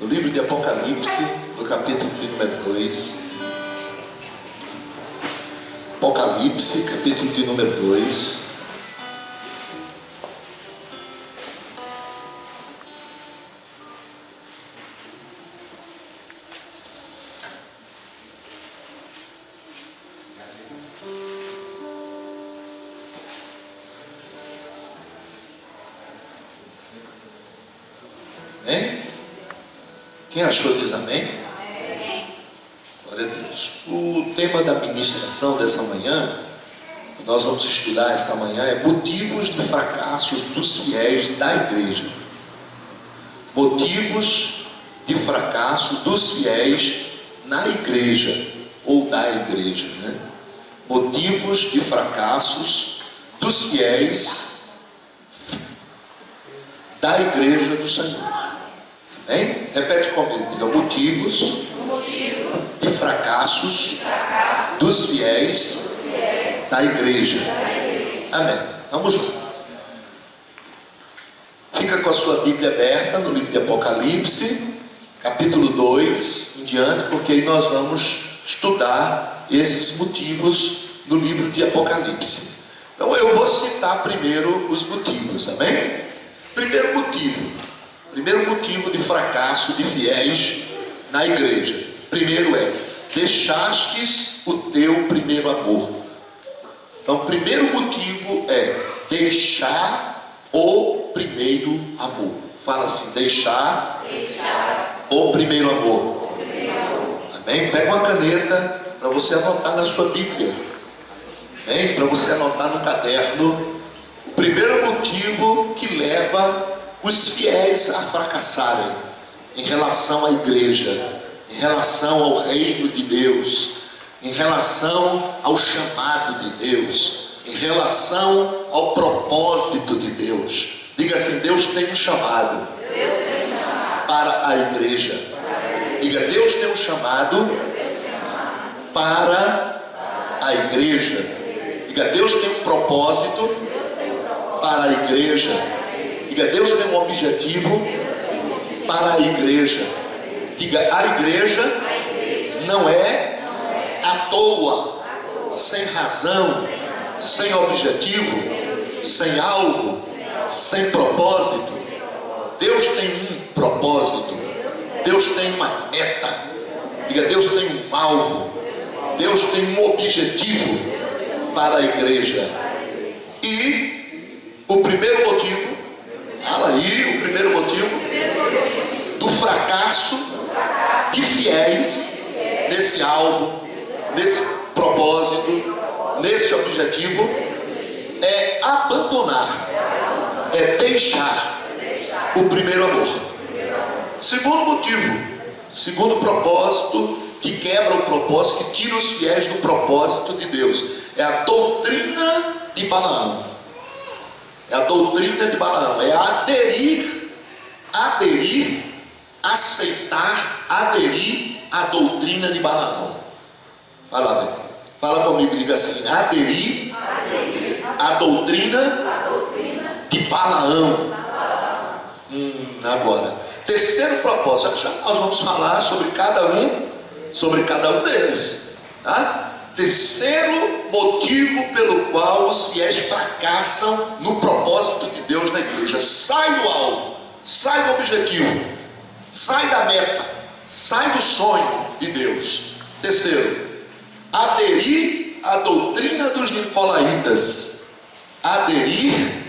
No livro de Apocalipse, no capítulo de número 2. Apocalipse, capítulo de número 2. Amém? Quem achou diz amém? Amém. Glória a Deus. O tema da ministração dessa manhã, que nós vamos estudar essa manhã, é motivos de fracassos dos fiéis da igreja. Motivos de fracasso dos fiéis na igreja, ou da igreja, né? Motivos de fracassos dos fiéis da igreja do Senhor. Amém? Repete comigo, diga: motivos de fracassos dos fiéis da igreja. Amém. Vamos lá. Fica com a sua Bíblia aberta no livro de Apocalipse, capítulo 2 em diante, porque aí nós vamos estudar esses motivos no livro de Apocalipse. Então eu vou citar primeiro os motivos, amém? Primeiro motivo de fracasso de fiéis na igreja. Primeiro é: deixastes o teu primeiro amor. Então, o primeiro motivo é deixar o primeiro amor. Fala assim: deixar o primeiro amor. Amém? Pega uma caneta para você anotar na sua Bíblia. Amém? Para você anotar no caderno. O primeiro motivo que leva os fiéis a fracassarem em relação à igreja, em relação ao reino de Deus, em relação ao chamado de Deus, em relação ao propósito de Deus. Diga assim: Deus tem um chamado para a igreja. Diga: Deus tem um chamado para a igreja. Diga: Deus tem um propósito para a igreja. Diga: Deus tem um objetivo para a igreja. Diga: a igreja não é à toa, sem razão, sem objetivo, sem alvo, sem propósito. Deus tem um propósito. Deus tem uma meta. Diga: Deus tem um alvo. Deus tem um objetivo para a igreja. E o primeiro motivo, fala aí, o primeiro motivo do fracasso de fiéis nesse alvo, nesse propósito, nesse objetivo, é abandonar, é deixar o primeiro amor. Segundo motivo, segundo propósito que quebra o propósito, que tira os fiéis do propósito de Deus, é a doutrina de Balaão. É a doutrina de Balaão, é aceitar a doutrina de Balaão. Fala comigo, diga assim: aderir a doutrina de Balaão. Agora, terceiro propósito, já nós vamos falar sobre cada um deles, tá? Terceiro motivo pelo qual os fiéis fracassam no propósito de Deus na igreja: sai do alvo, sai do objetivo, sai da meta, sai do sonho de Deus. Terceiro, aderir à doutrina dos nicolaítas. Aderir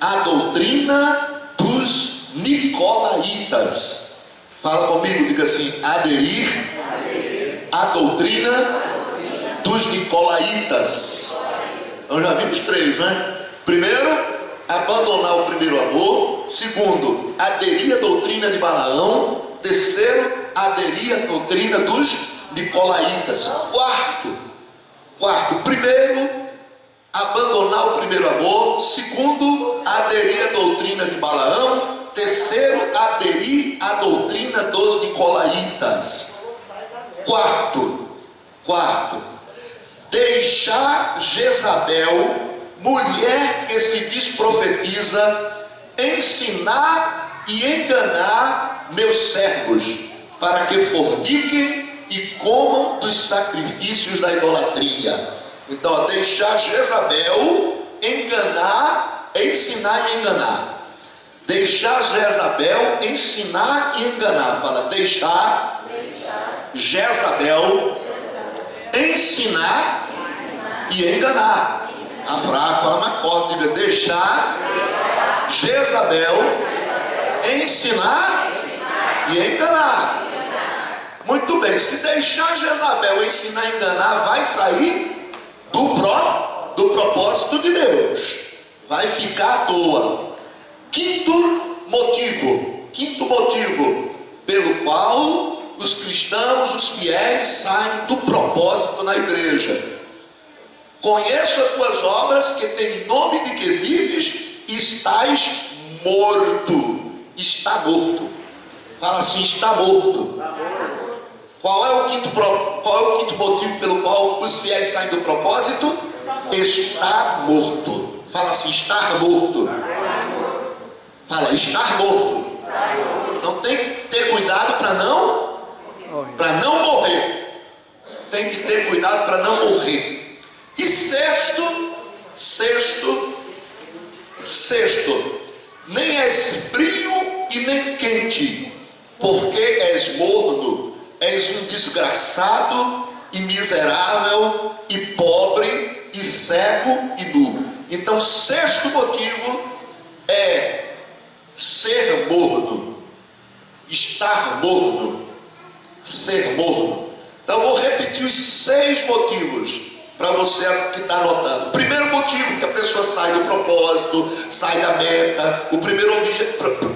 à doutrina dos nicolaítas. Fala comigo, diga assim: aderir à doutrina dos nicolaítas. Então já vimos três, né? Primeiro, abandonar o primeiro amor. Segundo, aderir à doutrina de Balaão. Terceiro, aderir à doutrina dos nicolaítas. Quarto, primeiro, abandonar o primeiro amor. Segundo, aderir à doutrina de Balaão. Terceiro, aderir à doutrina dos nicolaítas. Quarto, deixar Jezabel, mulher que se diz profetiza, ensinar e enganar meus servos, para que forniquem e comam dos sacrifícios da idolatria. Então, ó, deixar Jezabel enganar, ensinar e enganar. Deixar Jezabel ensinar e enganar. Fala, deixar Jezabel ensinar e enganar. A fraca fala mais forte, diga, deixar Jezabel ensinar e enganar. Muito bem, se deixar Jezabel ensinar e enganar, vai sair do propósito de Deus, vai ficar à toa. Quinto motivo pelo qual os cristãos, os fiéis, saem do propósito na igreja. Conheço as tuas obras, que tem nome de que vives e estás morto. Está morto. Fala assim, está morto. Qual é o quinto motivo pelo qual os fiéis saem do propósito? Está morto. Fala assim, estar morto. Fala, estar morto. Então tem que ter cuidado para não morrer. Tem que ter cuidado para não morrer. E sexto, nem és frio e nem quente, porque és morno, és um desgraçado e miserável e pobre e cego e nu. Então, sexto motivo é ser morno, estar morno, ser morno. Então eu vou repetir os 6 motivos para você que está anotando. O primeiro motivo que a pessoa sai do propósito, sai da meta. O primeiro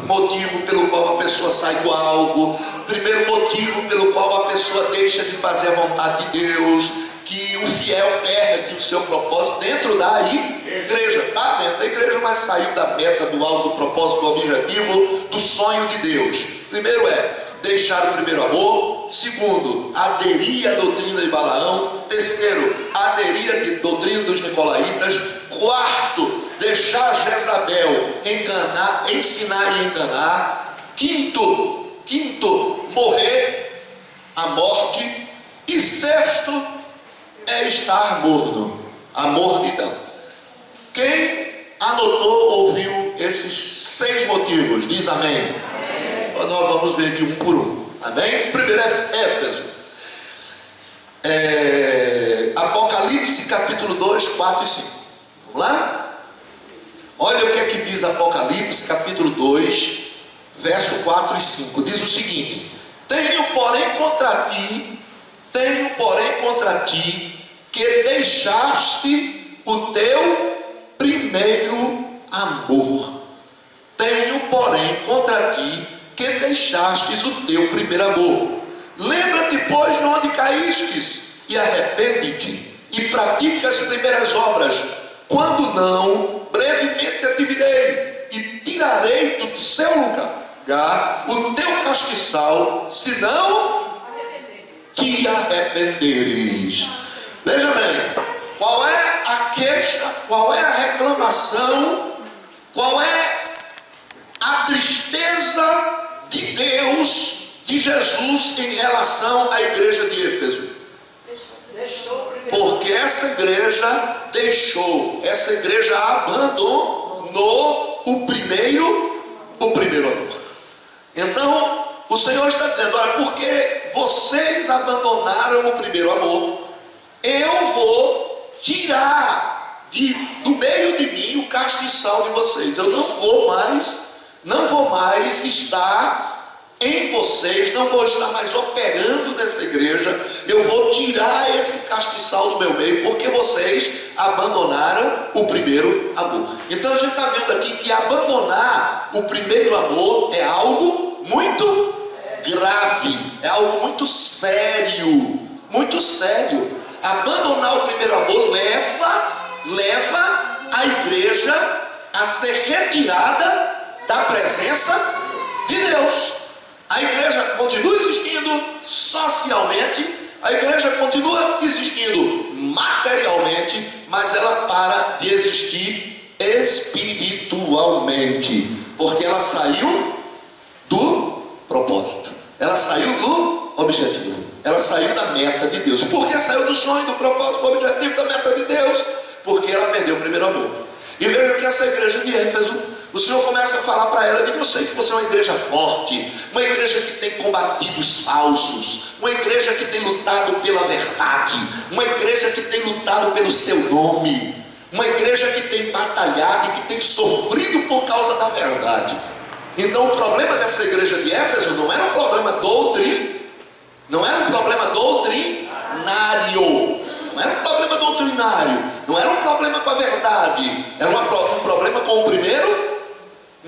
motivo pelo qual a pessoa sai do alvo. O primeiro motivo pelo qual a pessoa deixa de fazer a vontade de Deus, que o fiel perde o seu propósito dentro da igreja. Está dentro da igreja, mas saiu da meta, do alvo, do propósito, do objetivo, do sonho de Deus. Primeiro é deixar o primeiro amor. Segundo, aderir à doutrina de Balaão. Terceiro, aderir à doutrina dos nicolaítas. Quarto, deixar Jezabel ensinar e enganar. Quinto, morrer a morte. E sexto é estar morno, a mornidão. Quem anotou, ouviu esses 6 motivos, diz amém. Nós vamos ver aqui um por um. Amém? Primeiro é Éfeso. Apocalipse capítulo 2, 4 e 5. Vamos lá? Olha o que é que diz Apocalipse capítulo 2, verso 4 e 5. Diz o seguinte: tenho porém contra ti que deixaste o teu primeiro amor. Tenho porém contra ti que deixastes o teu primeiro amor. Lembra-te, pois, de onde caístes, e arrepende-te, e pratica as primeiras obras. Quando não, brevemente te virei, e tirarei do seu lugar o teu castiçal, se não te arrependeres. Veja bem, qual é a queixa, qual é a reclamação, qual é a tristeza de Deus, de Jesus, em relação à igreja de Éfeso? Porque essa igreja abandonou o primeiro amor. Então o Senhor está dizendo: olha, porque vocês abandonaram o primeiro amor, eu vou tirar do meio de mim o castiçal de vocês. Eu não vou mais estar em vocês, não vou estar mais operando nessa igreja. Eu vou tirar esse castiçal do meu meio, porque vocês abandonaram o primeiro amor. Então a gente está vendo aqui que abandonar o primeiro amor é algo muito grave, é algo muito sério, muito sério. Abandonar o primeiro amor leva a igreja a ser retirada da presença de Deus. A igreja continua existindo socialmente, a igreja continua existindo materialmente, mas ela para de existir espiritualmente, porque ela saiu do propósito. propósito. Ela saiu do objetivo. Ela saiu da meta de Deus. Por que saiu do sonho, do propósito, do objetivo, da meta de Deus? Porque ela perdeu o primeiro amor. E veja que essa igreja de Éfeso, o Senhor começa a falar para ela: eu sei que você é uma igreja forte, uma igreja que tem combatido os falsos, uma igreja que tem lutado pela verdade, uma igreja que tem lutado pelo seu nome, uma igreja que tem batalhado e que tem sofrido por causa da verdade. Então o problema dessa igreja de Éfeso não era um problema doutrinário, não era um problema doutrinário, não era um problema doutrinário, não era um problema com a verdade, era um problema com o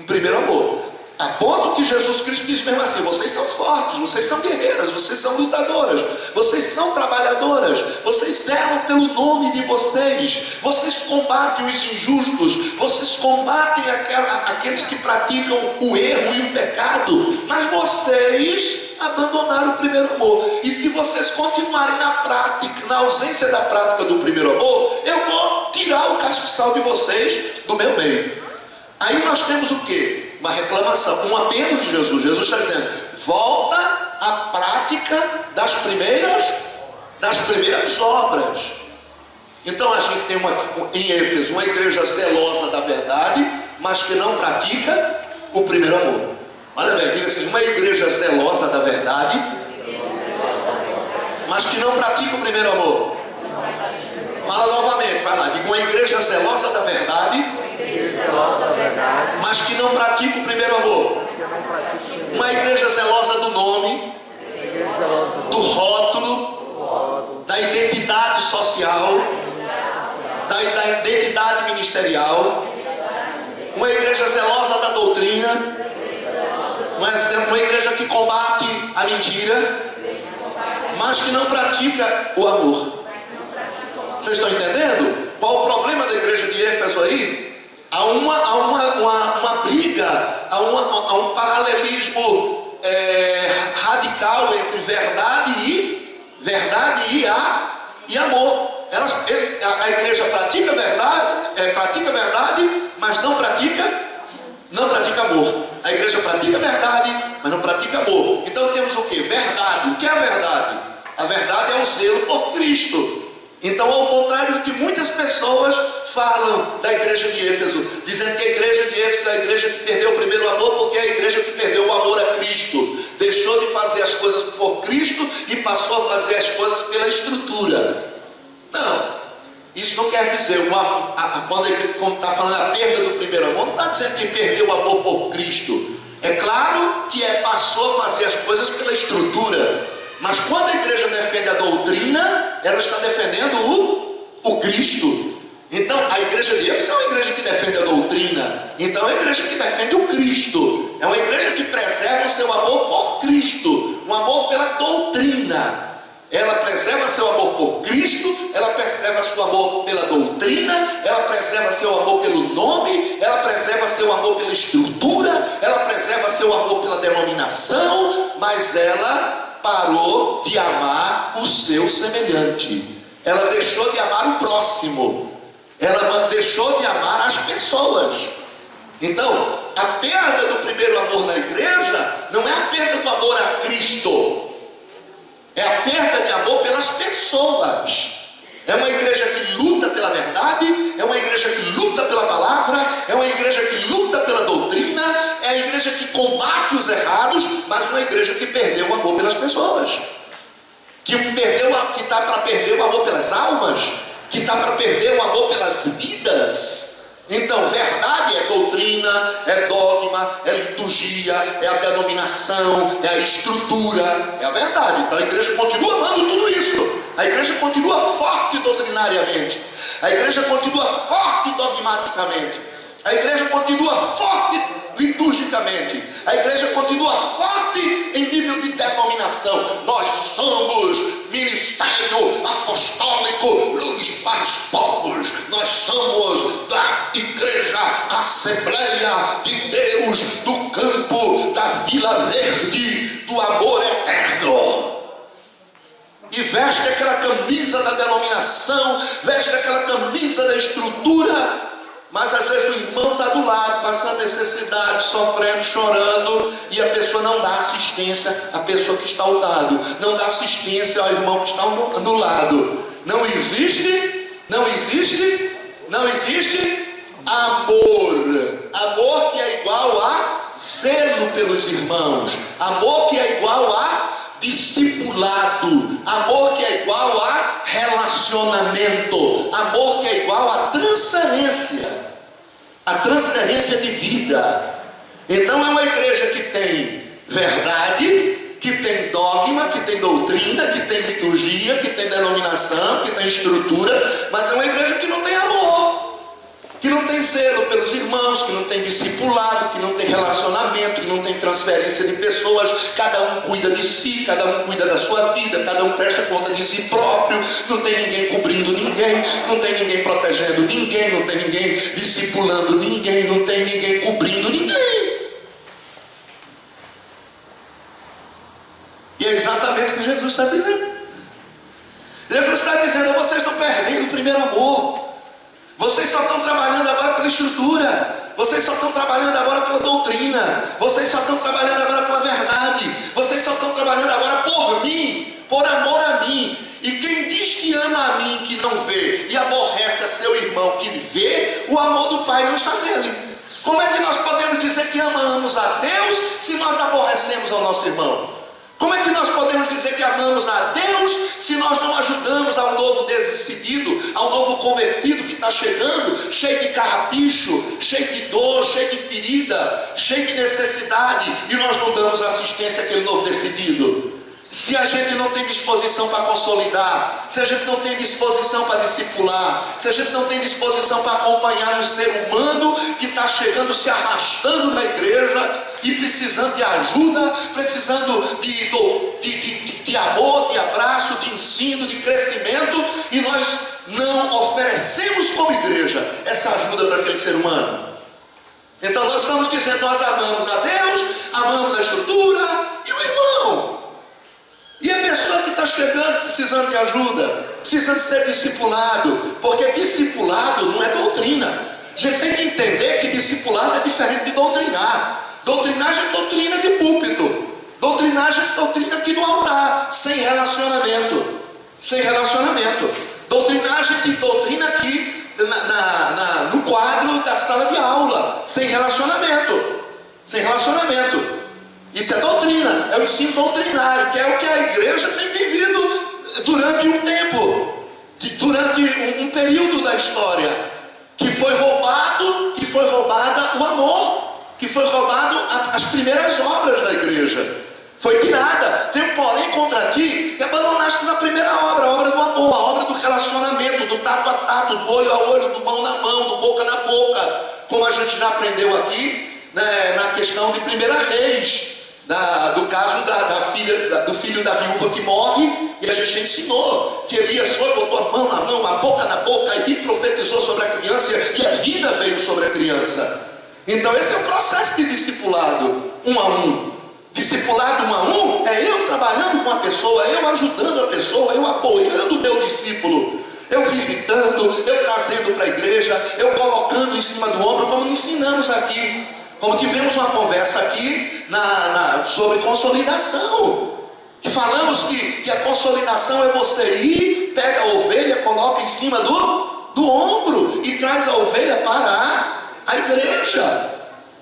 primeiro amor. A ponto que Jesus Cristo diz mesmo assim: vocês são fortes, vocês são guerreiras, vocês são lutadoras, vocês são trabalhadoras, vocês zelam pelo nome de vocês, vocês combatem os injustos, vocês combatem aqueles que praticam o erro e o pecado, mas vocês abandonaram o primeiro amor. E se vocês continuarem na prática, na ausência da prática do primeiro amor, eu vou tirar o castiçal de vocês do meu meio. Aí nós temos o quê? Uma reclamação, um apelo de Jesus. Jesus está dizendo: volta à prática das primeiras obras. Então a gente tem em Éfeso uma igreja zelosa da verdade, mas que não pratica o primeiro amor. Olha bem, diga assim: uma igreja zelosa da verdade, mas que não pratica o primeiro amor. Fala novamente, vai lá. Diga: uma igreja zelosa da verdade, mas que não pratica o primeiro amor. Uma igreja zelosa do nome, do rótulo, da identidade social, da identidade ministerial. Uma igreja zelosa da doutrina, uma igreja que combate a mentira, mas que não pratica o amor. Vocês estão entendendo? Qual o problema da igreja de Éfeso aí? Há uma briga, há um paralelismo radical entre verdade e amor. A igreja pratica verdade, mas não pratica amor. A igreja pratica verdade, mas não pratica amor. Então temos o que? Verdade. O que é a verdade? A verdade é o zelo por Cristo. Então, ao contrário do que muitas pessoas falam da igreja de Éfeso, dizendo que a igreja de Éfeso é a igreja que perdeu o primeiro amor, porque é a igreja que perdeu o amor a Cristo, deixou de fazer as coisas por Cristo e passou a fazer as coisas pela estrutura. Não, isso não quer dizer, quando está falando a perda do primeiro amor, não está dizendo que perdeu o amor por Cristo. É claro que passou a fazer as coisas pela estrutura. Mas quando a igreja defende a doutrina, ela está defendendo o Cristo. Então a igreja de Éfeso é uma igreja que defende a doutrina. Então é uma igreja que defende o Cristo. É uma igreja que preserva o seu amor por Cristo, um amor pela doutrina. Ela preserva seu amor por Cristo, ela preserva seu amor pela doutrina, ela preserva seu amor pelo nome, ela preserva seu amor pela estrutura, ela preserva seu amor pela denominação, mas ela parou de amar o seu semelhante. Ela deixou de amar o próximo. Ela deixou de amar as pessoas. Então, a perda do primeiro amor na igreja não é a perda do amor a Cristo. É a perda de amor pelas pessoas. É uma igreja que luta pela verdade, é uma igreja que luta pela palavra, é uma igreja que luta pela doutrina, é a igreja que combate os errados, mas uma igreja que perdeu o amor pelas pessoas, que está para perder o amor pelas almas, que está para perder o amor pelas vidas. Então, verdade é doutrina, é dogma, é liturgia, é a denominação, é a estrutura, é a verdade. Então a igreja continua amando tudo isso. A igreja continua forte doutrinariamente. A igreja continua forte dogmaticamente. A igreja continua forte liturgicamente. A igreja continua forte em nível de denominação. Nós somos ministério apostólico, luz para os povos. Nós somos da igreja Assembleia de Deus do campo da Vila Verde, do amor eterno. E veste aquela camisa da denominação, veste aquela camisa da estrutura, Mas às vezes o irmão está do lado, passando necessidade, sofrendo, chorando, e a pessoa não dá assistência à pessoa que está ao lado, não dá assistência ao irmão que está no lado. Não existe amor. Amor que é igual a zelo pelos irmãos. Amor que é igual a discipulado. Amor que é igual a relacionamento. Amor que é igual a transferência. A transferência de vida. Então é uma igreja que tem verdade, que tem dogma, que tem doutrina, que tem liturgia, que tem denominação, que tem estrutura, mas é uma igreja que não tem amor, que não tem zelo pelos irmãos, que não tem discipulado, que não tem relacionamento, que não tem transferência de pessoas. Cada um cuida de si, cada um cuida da sua vida, cada um presta conta de si próprio. Não tem ninguém cobrindo ninguém, não tem ninguém protegendo ninguém, não tem ninguém discipulando ninguém, não tem ninguém cobrindo ninguém. E é exatamente o que Jesus está dizendo. Jesus está dizendo: vocês estão perdendo o primeiro amor. Vocês só estão trabalhando agora pela estrutura. Vocês só estão trabalhando agora pela doutrina. Vocês só estão trabalhando agora pela verdade. Vocês só estão trabalhando agora por mim, por amor a mim. E quem diz que ama a mim, que não vê, e aborrece a seu irmão que vê, o amor do Pai não está nele. Como é que nós podemos dizer que amamos a Deus se nós aborrecemos ao nosso irmão? Como é que nós podemos dizer que amamos a Deus se nós não ajudamos ao novo decidido, ao novo convertido que está chegando, cheio de carrapicho, cheio de dor, cheio de ferida, cheio de necessidade, e nós não damos assistência àquele novo decidido? Se a gente não tem disposição para consolidar, se a gente não tem disposição para discipular, se a gente não tem disposição para acompanhar um ser humano que está chegando, se arrastando na igreja e precisando de ajuda, precisando de amor, de abraço, de ensino, de crescimento, e nós não oferecemos como igreja essa ajuda para aquele ser humano. Então nós estamos dizendo: nós amamos a Deus, amamos a estrutura e o irmão. E a pessoa que está chegando precisando de ajuda, precisando ser discipulado, porque discipulado não é doutrina. A gente tem que entender que discipulado é diferente de doutrinar. Doutrinagem é doutrina de púlpito. Doutrinagem é doutrina aqui no altar, sem relacionamento. Sem relacionamento. Doutrinagem é doutrina aqui no quadro da sala de aula, sem relacionamento. Sem relacionamento. Isso é doutrina, é o ensino doutrinário, que é o que a igreja tem vivido durante um tempo, durante um período da história, que foi roubada o amor, que foi roubado as primeiras obras da igreja. Foi tirada. Tem um porém contra ti, que abandonaste a primeira obra, a obra do amor, a obra do relacionamento, do tato a tato, do olho a olho, do mão na mão, do boca na boca, como a gente já aprendeu aqui, né, na questão de 1 Reis. Do caso do filho da viúva que morre, e a gente ensinou que Elias foi, botou a mão na mão, a boca na boca, e profetizou sobre a criança, e a vida veio sobre a criança. Então esse é o processo de discipulado, 1 a 1. Discipulado 1 a 1 é eu trabalhando com a pessoa, eu ajudando a pessoa, eu apoiando o meu discípulo, eu visitando, eu trazendo para a igreja, eu colocando em cima do ombro, como ensinamos aqui. Como tivemos uma conversa aqui sobre consolidação, que falamos que a consolidação é você ir, pega a ovelha, coloca em cima do ombro e traz a ovelha para a igreja.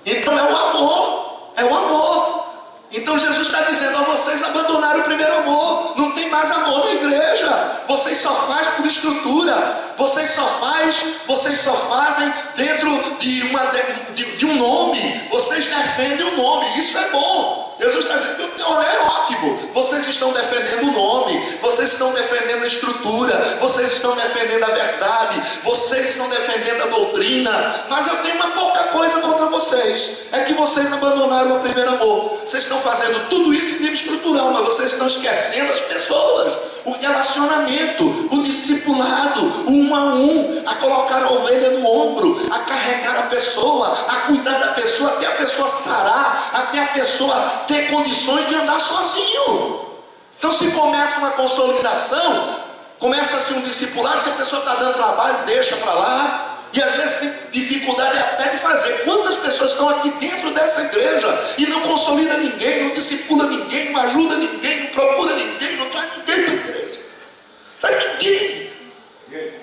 Então é o amor, é o amor. Então Jesus está dizendo: vocês abandonaram o primeiro amor, não tem mais amor na igreja, vocês só fazem por estrutura, vocês só fazem dentro de um nome, vocês defendem o nome, isso é bom. Jesus está dizendo: olha, é ótimo, vocês estão defendendo o nome, vocês estão defendendo a estrutura, vocês estão defendendo a verdade, vocês estão defendendo a doutrina, mas eu tenho uma pouca coisa contra vocês, é que vocês abandonaram o primeiro amor. Vocês estão fazendo tudo isso em nível estrutural, mas vocês estão esquecendo as pessoas, o relacionamento, o discipulado, o 1 a 1, a colocar a ovelha no ombro, a carregar a pessoa, a cuidar da pessoa, até a pessoa sarar, até a pessoa ter condições de andar sozinho. Então se começa uma consolidação, começa-se um discipulado, se a pessoa está dando trabalho, deixa para lá. E às vezes dificuldade até de fazer. Quantas pessoas estão aqui dentro dessa igreja e não consolida ninguém, não discipula ninguém, não ajuda ninguém, não procura ninguém, não traz ninguém para a igreja? Traz ninguém.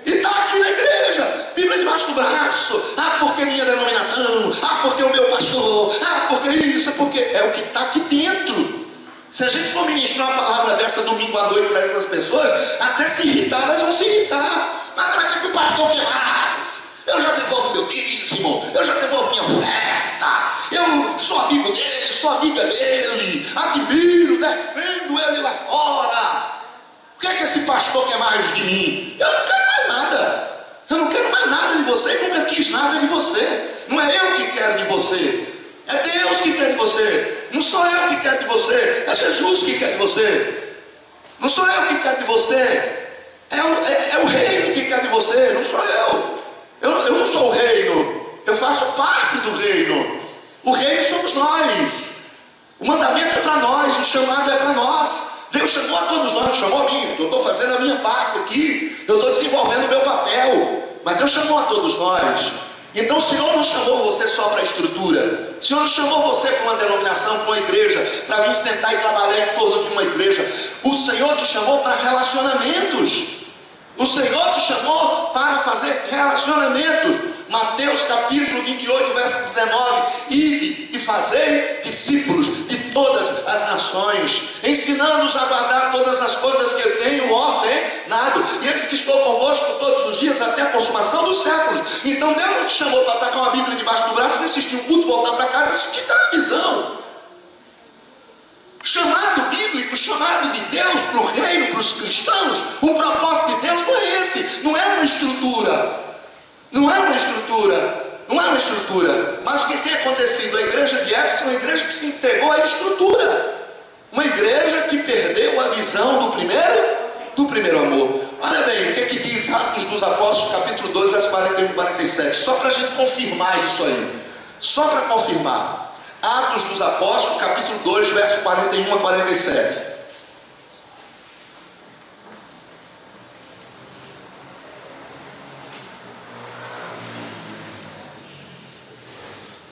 E está aqui na igreja, Bíblia debaixo do braço. Ah, porque minha denominação, ah, porque o meu pastor, ah, porque isso, porque é o que está aqui dentro. Se a gente for ministrar uma palavra dessa domingo à noite para essas pessoas, até se irritar, elas vão se irritar. Mas o que o pastor quer mais? Eu já devolvo meu dízimo, eu já devolvo minha oferta, eu sou amigo dele, sou amiga dele, admiro, defendo ele lá fora. O que é que esse pastor quer mais de mim? Eu não quero mais nada. Eu não quero mais nada de você, eu nunca quis nada de você. Não é eu que quero de você, é Deus que quer de você. Não sou eu que quero de você, é Jesus que quer de você. Não sou eu que quero de você, é o reino que quer de você, não sou eu. Eu não sou o reino, eu faço parte do reino. O reino somos nós. O mandamento é para nós, o chamado é para nós. Deus chamou a todos nós, chamou a mim. Eu estou fazendo a minha parte aqui, eu estou desenvolvendo o meu papel, mas Deus chamou a todos nós. Então o Senhor não chamou você só para a estrutura. O Senhor não chamou você para uma denominação, para uma igreja, para vir sentar e trabalhar em torno de uma igreja. O Senhor te chamou para relacionamentos. O Senhor te chamou para fazer relacionamentos. Mateus capítulo 28, verso 19: ide e fazei discípulos de todas as nações, ensinando-os a guardar todas as coisas que eu tenho ordenado, e eis que estou convosco todos os dias até a consumação dos séculos. Então Deus não te chamou para estar com a Bíblia debaixo do braço e assistir um culto, voltar para casa e assistir televisão. Chamado bíblico, chamado de Deus para o reino, para os cristãos, o propósito de Deus não é esse, não é uma estrutura. Não é uma estrutura, não é uma estrutura. Mas o que tem acontecido? A igreja de Éfeso é uma igreja que se entregou à estrutura. Uma igreja que perdeu a visão do primeiro amor. Olha bem, o que é que diz Atos dos Apóstolos, capítulo 2, verso 41 e 47. Só para a gente confirmar isso aí. Só para confirmar. Atos dos Apóstolos, capítulo 2, verso 41 a 47.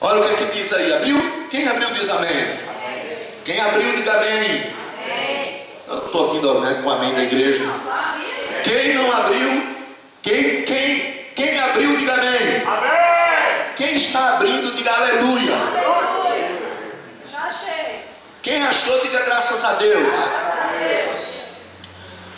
Olha o que é que diz aí. Abriu? Quem abriu diz amém. Amém. Quem abriu diz amém. Amém. Eu estou ouvindo, né, com amém da igreja. Quem não abriu? Quem abriu diga amém. Amém. Quem está abrindo diga aleluia. Aleluia. Já achei. Quem achou diga graças a Deus.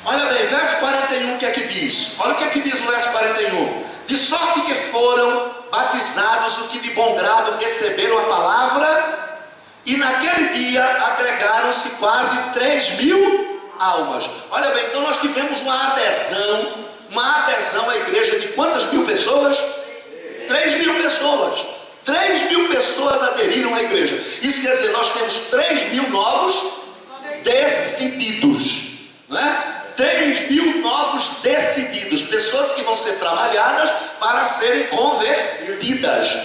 Olha bem, verso 41, o que é que diz? Olha o que é que diz o verso 41. De sorte que foram batizados o que de bom grado receberam a palavra, e naquele dia agregaram-se quase 3.000 almas. Olha bem, então nós tivemos uma adesão à igreja de quantas mil pessoas? 3.000 pessoas. 3.000 pessoas aderiram à igreja. Isso quer dizer, nós temos 3.000 novos decididos, não é? 3.000 novos decididos, pessoas que vão ser trabalhadas para serem convertidas,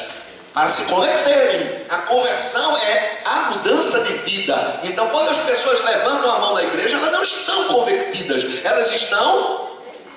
para se converterem. A conversão é a mudança de vida. Então quando as pessoas levantam a mão na igreja, elas não estão convertidas, elas estão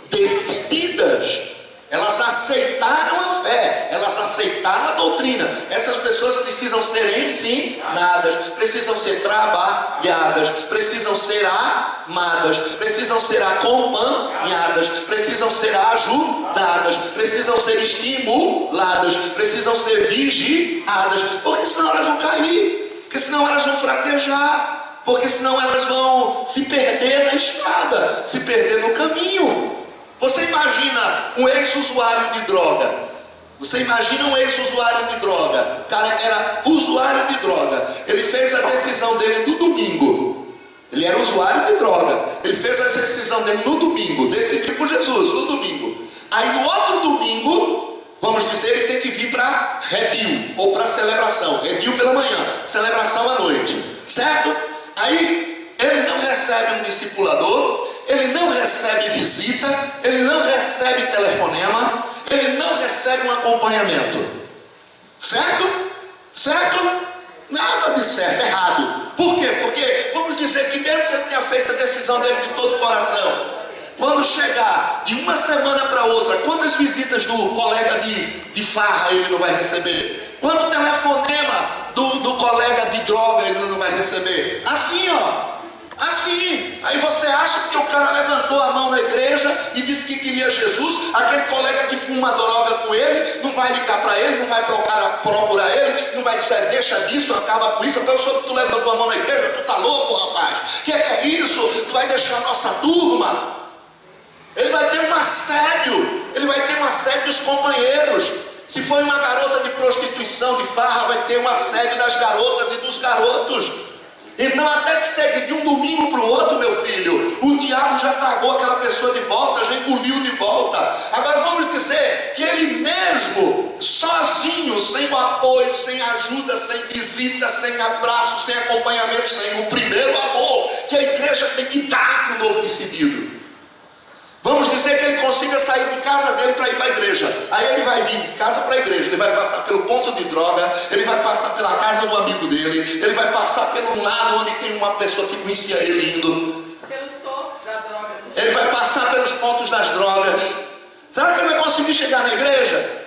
decididas. Elas aceitaram a fé, elas aceitaram a doutrina. Essas pessoas precisam ser ensinadas, precisam ser trabalhadas, precisam ser amadas, precisam ser acompanhadas, precisam ser ajudadas, precisam ser estimuladas, precisam ser vigiadas, porque senão elas vão cair, porque senão elas vão fraquejar, porque senão elas vão se perder na estrada, se perder no caminho. Você imagina um ex-usuário de droga? Você imagina um ex-usuário de droga? O cara era usuário de droga. Ele fez a decisão dele no domingo. Ele era usuário de droga. Ele fez a decisão dele no domingo. Decidiu por Jesus, no domingo. Aí no outro domingo, vamos dizer, ele tem que vir para redil, ou para celebração. Redil pela manhã, celebração à noite. Certo? Aí ele não recebe um discipulador, ele não recebe visita, ele não recebe telefonema, ele não recebe um acompanhamento. Certo? Certo? Nada de certo, errado. Por quê? Porque vamos dizer que mesmo que ele tenha feito a decisão dele de todo o coração, quando chegar de uma semana para outra, quantas visitas do colega de farra ele não vai receber? Quanto telefonema do colega de droga ele não vai receber? Assim, ó. Assim. Aí você acha que o cara levantou a mão na igreja e disse que queria Jesus, aquele colega que fuma droga com ele, não vai ligar para ele, não vai procurar ele, não vai dizer, deixa disso, acaba com isso. Eu soube que tu levantou a mão na igreja, tu tá louco, rapaz? Que é isso? Tu vai deixar a nossa turma? Ele vai ter um assédio, dos companheiros. Se for uma garota de prostituição, de farra, vai ter um assédio das garotas e dos garotos. Então até que segue de um domingo para o outro, meu filho, o diabo já tragou aquela pessoa de volta, já engoliu de volta. Agora vamos dizer que ele mesmo, sozinho, sem o apoio, sem ajuda, sem visita, sem abraço, sem acompanhamento, sem o primeiro amor que a igreja tem que dar para o novo decidido. Vamos dizer que ele consiga sair de casa dele para ir para a igreja. Aí ele vai vir de casa para a igreja, ele vai passar pelo ponto de droga, ele vai passar pela casa do amigo dele, ele vai passar pelo lado onde tem uma pessoa que conhecia ele indo. Pelos pontos da droga. Ele vai passar pelos pontos das drogas. Será que ele vai conseguir chegar na igreja?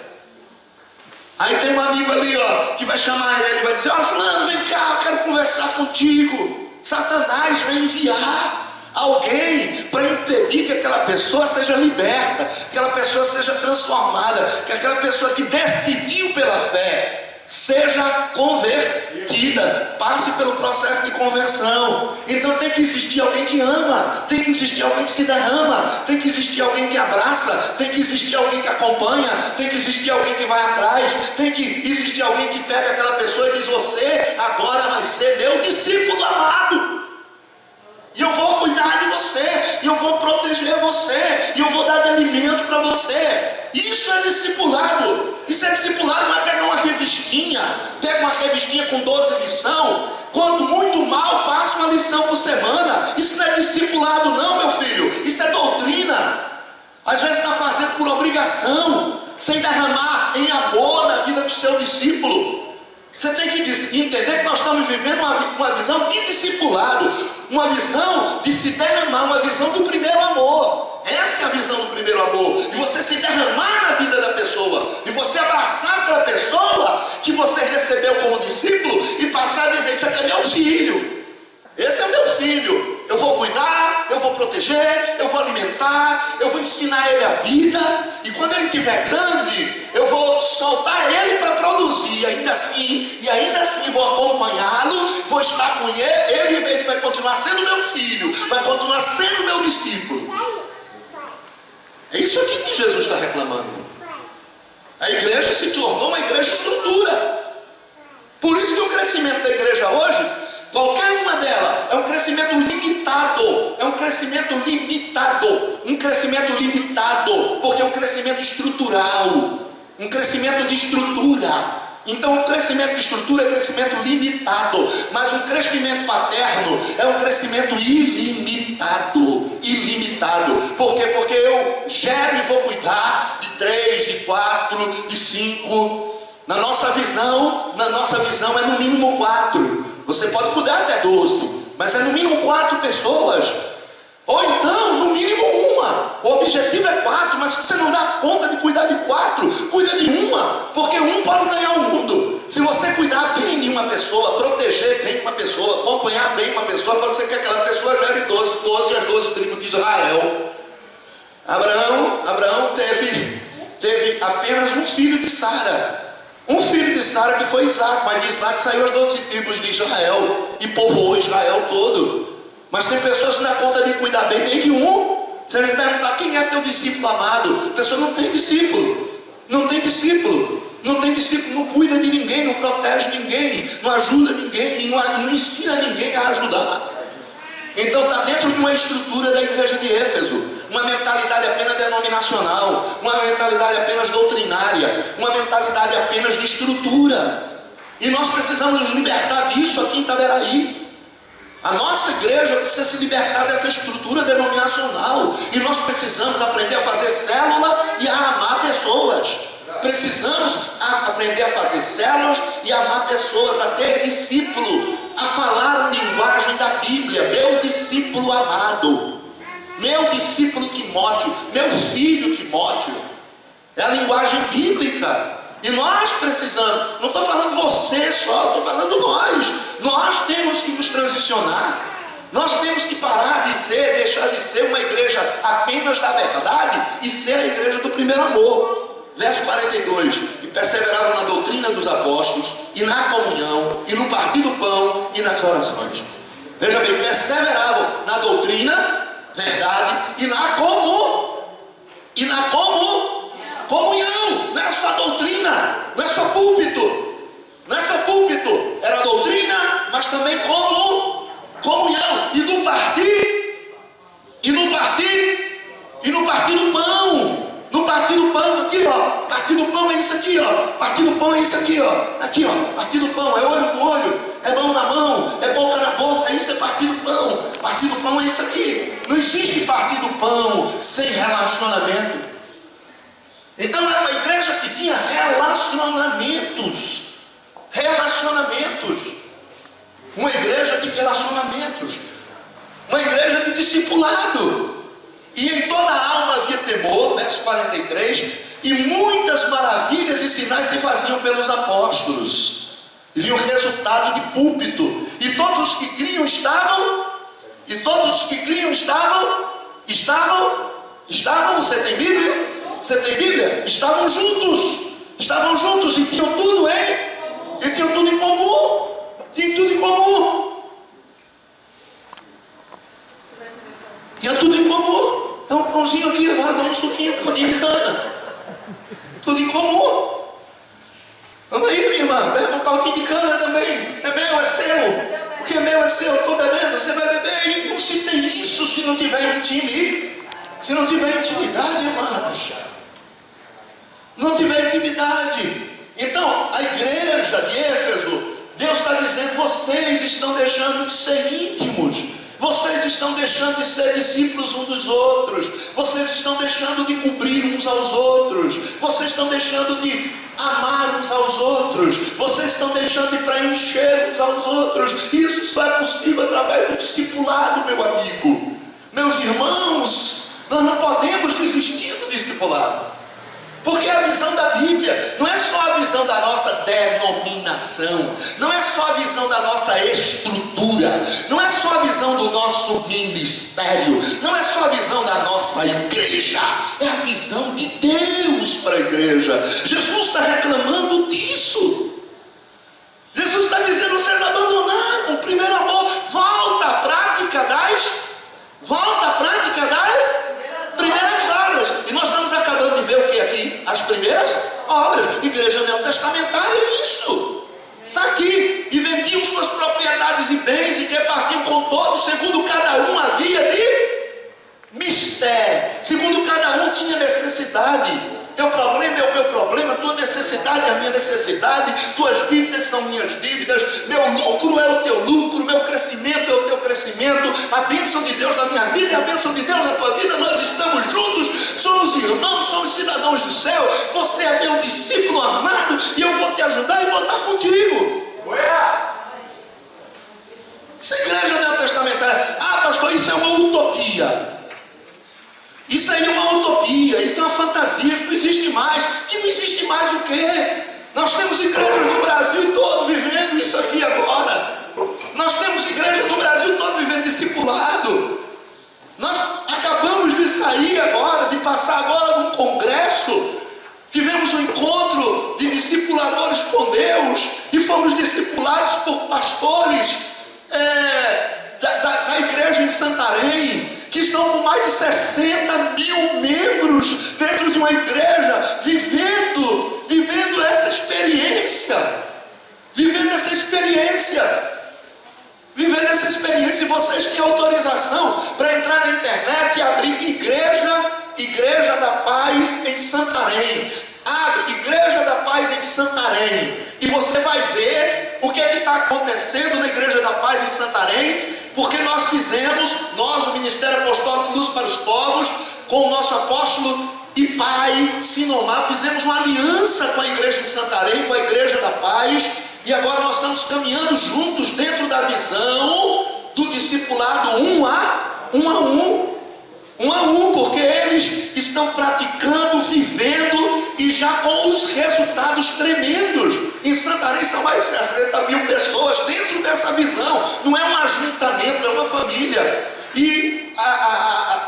Aí tem um amigo ali, ó, que vai chamar ele, vai dizer, olha fulano, vem cá, eu quero conversar contigo. Satanás vai enviar alguém para impedir que aquela pessoa seja liberta, que aquela pessoa seja transformada, que aquela pessoa que decidiu pela fé seja convertida, passe pelo processo de conversão. Então tem que existir alguém que ama, tem que existir alguém que se derrama, tem que existir alguém que abraça, tem que existir alguém que acompanha, tem que existir alguém que vai atrás, tem que existir alguém que pega aquela pessoa e diz, você agora vai ser meu discípulo amado. E eu vou cuidar de você, e eu vou proteger você, e eu vou dar de alimento para você. Isso é discipulado. Isso é discipulado, não é pegar uma revistinha, pega uma revistinha com 12 lições, quando muito mal passa uma lição por semana. Isso não é discipulado não, meu filho, isso é doutrina. Às vezes está fazendo por obrigação, sem derramar em amor na vida do seu discípulo. Você tem que entender que nós estamos vivendo uma visão de discipulado, uma visão de se derramar, uma visão do primeiro amor. Essa é a visão do primeiro amor, de você se derramar na vida da pessoa, de você abraçar aquela pessoa que você recebeu como discípulo e passar a dizer, isso aqui é meu filho, esse é o meu filho. Eu vou cuidar, eu vou proteger, eu vou alimentar, eu vou ensinar ele a vida, e quando ele estiver grande, eu vou soltar ele para produzir, e ainda assim vou acompanhá-lo, vou estar com ele vai continuar sendo meu filho, vai continuar sendo meu discípulo. É isso aqui que Jesus está reclamando. A igreja se tornou uma igreja estrutura. Por isso que o crescimento da igreja hoje, qualquer uma delas, é um crescimento limitado. É um crescimento limitado. Um crescimento limitado, porque é um crescimento estrutural. Um crescimento de estrutura. Então o crescimento de estrutura é crescimento limitado. Mas o crescimento paterno é um crescimento ilimitado. Ilimitado. Por quê? Porque eu gero e vou cuidar de 3, de 4, de 5. Na nossa visão é no mínimo 4. Você pode cuidar até 12, mas é no mínimo 4 pessoas. Ou então, no mínimo 1. O objetivo é 4, mas se você não dá conta de cuidar de 4, cuida de 1, porque 1 pode ganhar o mundo. Se você cuidar bem de uma pessoa, proteger bem uma pessoa, acompanhar bem uma pessoa, pode ser que aquela pessoa gere 12 as 12 tribos de Israel. Abraão teve apenas um filho de Sara. Um filho de Sara que foi Isaac, mas de Isaac saiu as 12 tribos de Israel e povoou Israel todo. Mas tem pessoas que não dão conta de cuidar bem nem de um. Se ele perguntar quem é teu discípulo amado, a pessoa não tem discípulo, não cuida de ninguém, não protege ninguém, não ajuda ninguém, não ensina ninguém a ajudar. Então está dentro de uma estrutura da igreja de Éfeso, uma mentalidade apenas denominacional, uma mentalidade apenas doutrinária, uma mentalidade apenas de estrutura. E nós precisamos nos libertar disso aqui em Itaberaí. A nossa igreja precisa se libertar dessa estrutura denominacional, e nós precisamos aprender a fazer célula e a amar pessoas. Precisamos aprender a fazer células e amar pessoas, a ter discípulo, a falar a linguagem da Bíblia, meu discípulo amado. meu discípulo Timóteo, meu filho Timóteo. É a linguagem bíblica. E nós precisamos, não estou falando você só, estou falando nós. Nós temos que nos transicionar. Nós temos que parar de ser, deixar de ser uma igreja apenas da verdade e ser a igreja do primeiro amor. Verso 42: e perseveravam na doutrina dos apóstolos, e na comunhão, e no partir do pão, e nas orações. Veja bem, perseveravam na doutrina, verdade, e na comunhão. Não era só doutrina, não é só púlpito, era doutrina, mas também comunhão, e no partir do pão. No partir do pão, aqui ó, partir do pão é isso aqui ó, partir do pão é isso aqui ó, partir do pão é olho com olho, é mão na mão, é boca na boca, isso é partir do pão é isso aqui. Não existe partir do pão sem relacionamento. Então era uma igreja que tinha relacionamentos, uma igreja de relacionamentos, uma igreja de discipulado. E em toda a alma havia temor, verso 43, e muitas maravilhas e sinais se faziam pelos apóstolos. E viu o resultado de púlpito. E todos os que criam estavam, você tem Bíblia? Estavam juntos, e tinham tudo em comum. Então um pãozinho aqui, agora dá um suquinho, um pouquinho de cana. Tudo em comum. Vamos aí, minha irmã, bebe um calquinho de cana também. É meu, é seu. O que é meu é seu, eu estou bebendo, você vai beber aí. Não se tem isso se não tiver intimidade, amados. Não tiver intimidade. Então, a igreja de Éfeso, Deus está dizendo, vocês estão deixando de ser íntimos. Vocês estão deixando de ser discípulos uns dos outros. Vocês estão deixando de cobrir uns aos outros. Vocês estão deixando de amar uns aos outros. Vocês estão deixando de preencher uns aos outros. Isso só é possível através do discipulado, meu amigo. Meus irmãos, nós não podemos desistir do discipulado. Porque a visão da Bíblia não é só a visão da nossa denominação, não é só a visão da nossa estrutura, não é só a visão do nosso ministério, não é só a visão da nossa igreja, é a visão de Deus para a igreja. Jesus está reclamando disso. Jesus está dizendo, vocês abandonaram o primeiro amor, volta à prática das primeiras obras. E nós estamos acabando de ver o que aqui? As primeiras obras. Igreja neotestamentária é isso. Está aqui. E vendiam suas propriedades e bens e repartiam com todos, segundo cada um havia de mistério. Segundo cada um tinha necessidade. Teu problema é o meu problema, tua necessidade é a minha necessidade, tuas dívidas são minhas dívidas, meu lucro é o teu lucro, meu crescimento é o teu crescimento, a bênção de Deus na minha vida e a bênção de Deus na tua vida, nós estamos juntos, somos irmãos, somos cidadãos do céu, você é meu discípulo amado e eu vou te ajudar e vou estar contigo. Essa igreja neotestamentária, pastor, isso é uma utopia. Isso aí é uma utopia, isso é uma fantasia, isso não existe mais. Que não existe mais o quê? Nós temos igrejas no Brasil todo vivendo isso aqui agora. Nós temos igrejas no Brasil todo vivendo discipulado. Nós acabamos de sair agora, de passar agora num congresso. Tivemos um encontro de discipuladores com Deus e fomos discipulados por pastores da igreja em Santarém, que estão com mais de 60 mil membros dentro de uma igreja, vivendo essa experiência, e vocês têm autorização para entrar na internet e abrir Igreja da Paz em Santarém. Abre Igreja da Paz em Santarém e você vai ver o que está acontecendo na Igreja da Paz em Santarém, porque nós, o Ministério Apostólico Luz para os Povos, com o nosso apóstolo e pai Sinomar, fizemos uma aliança com a igreja em Santarém, com a Igreja da Paz, e agora nós estamos caminhando juntos dentro da visão do discipulado um a um. Um a um, porque eles estão praticando, vivendo e já com os resultados tremendos. Em Santarém são mais de 60 mil pessoas dentro dessa visão. Não é um ajuntamento, é uma família. E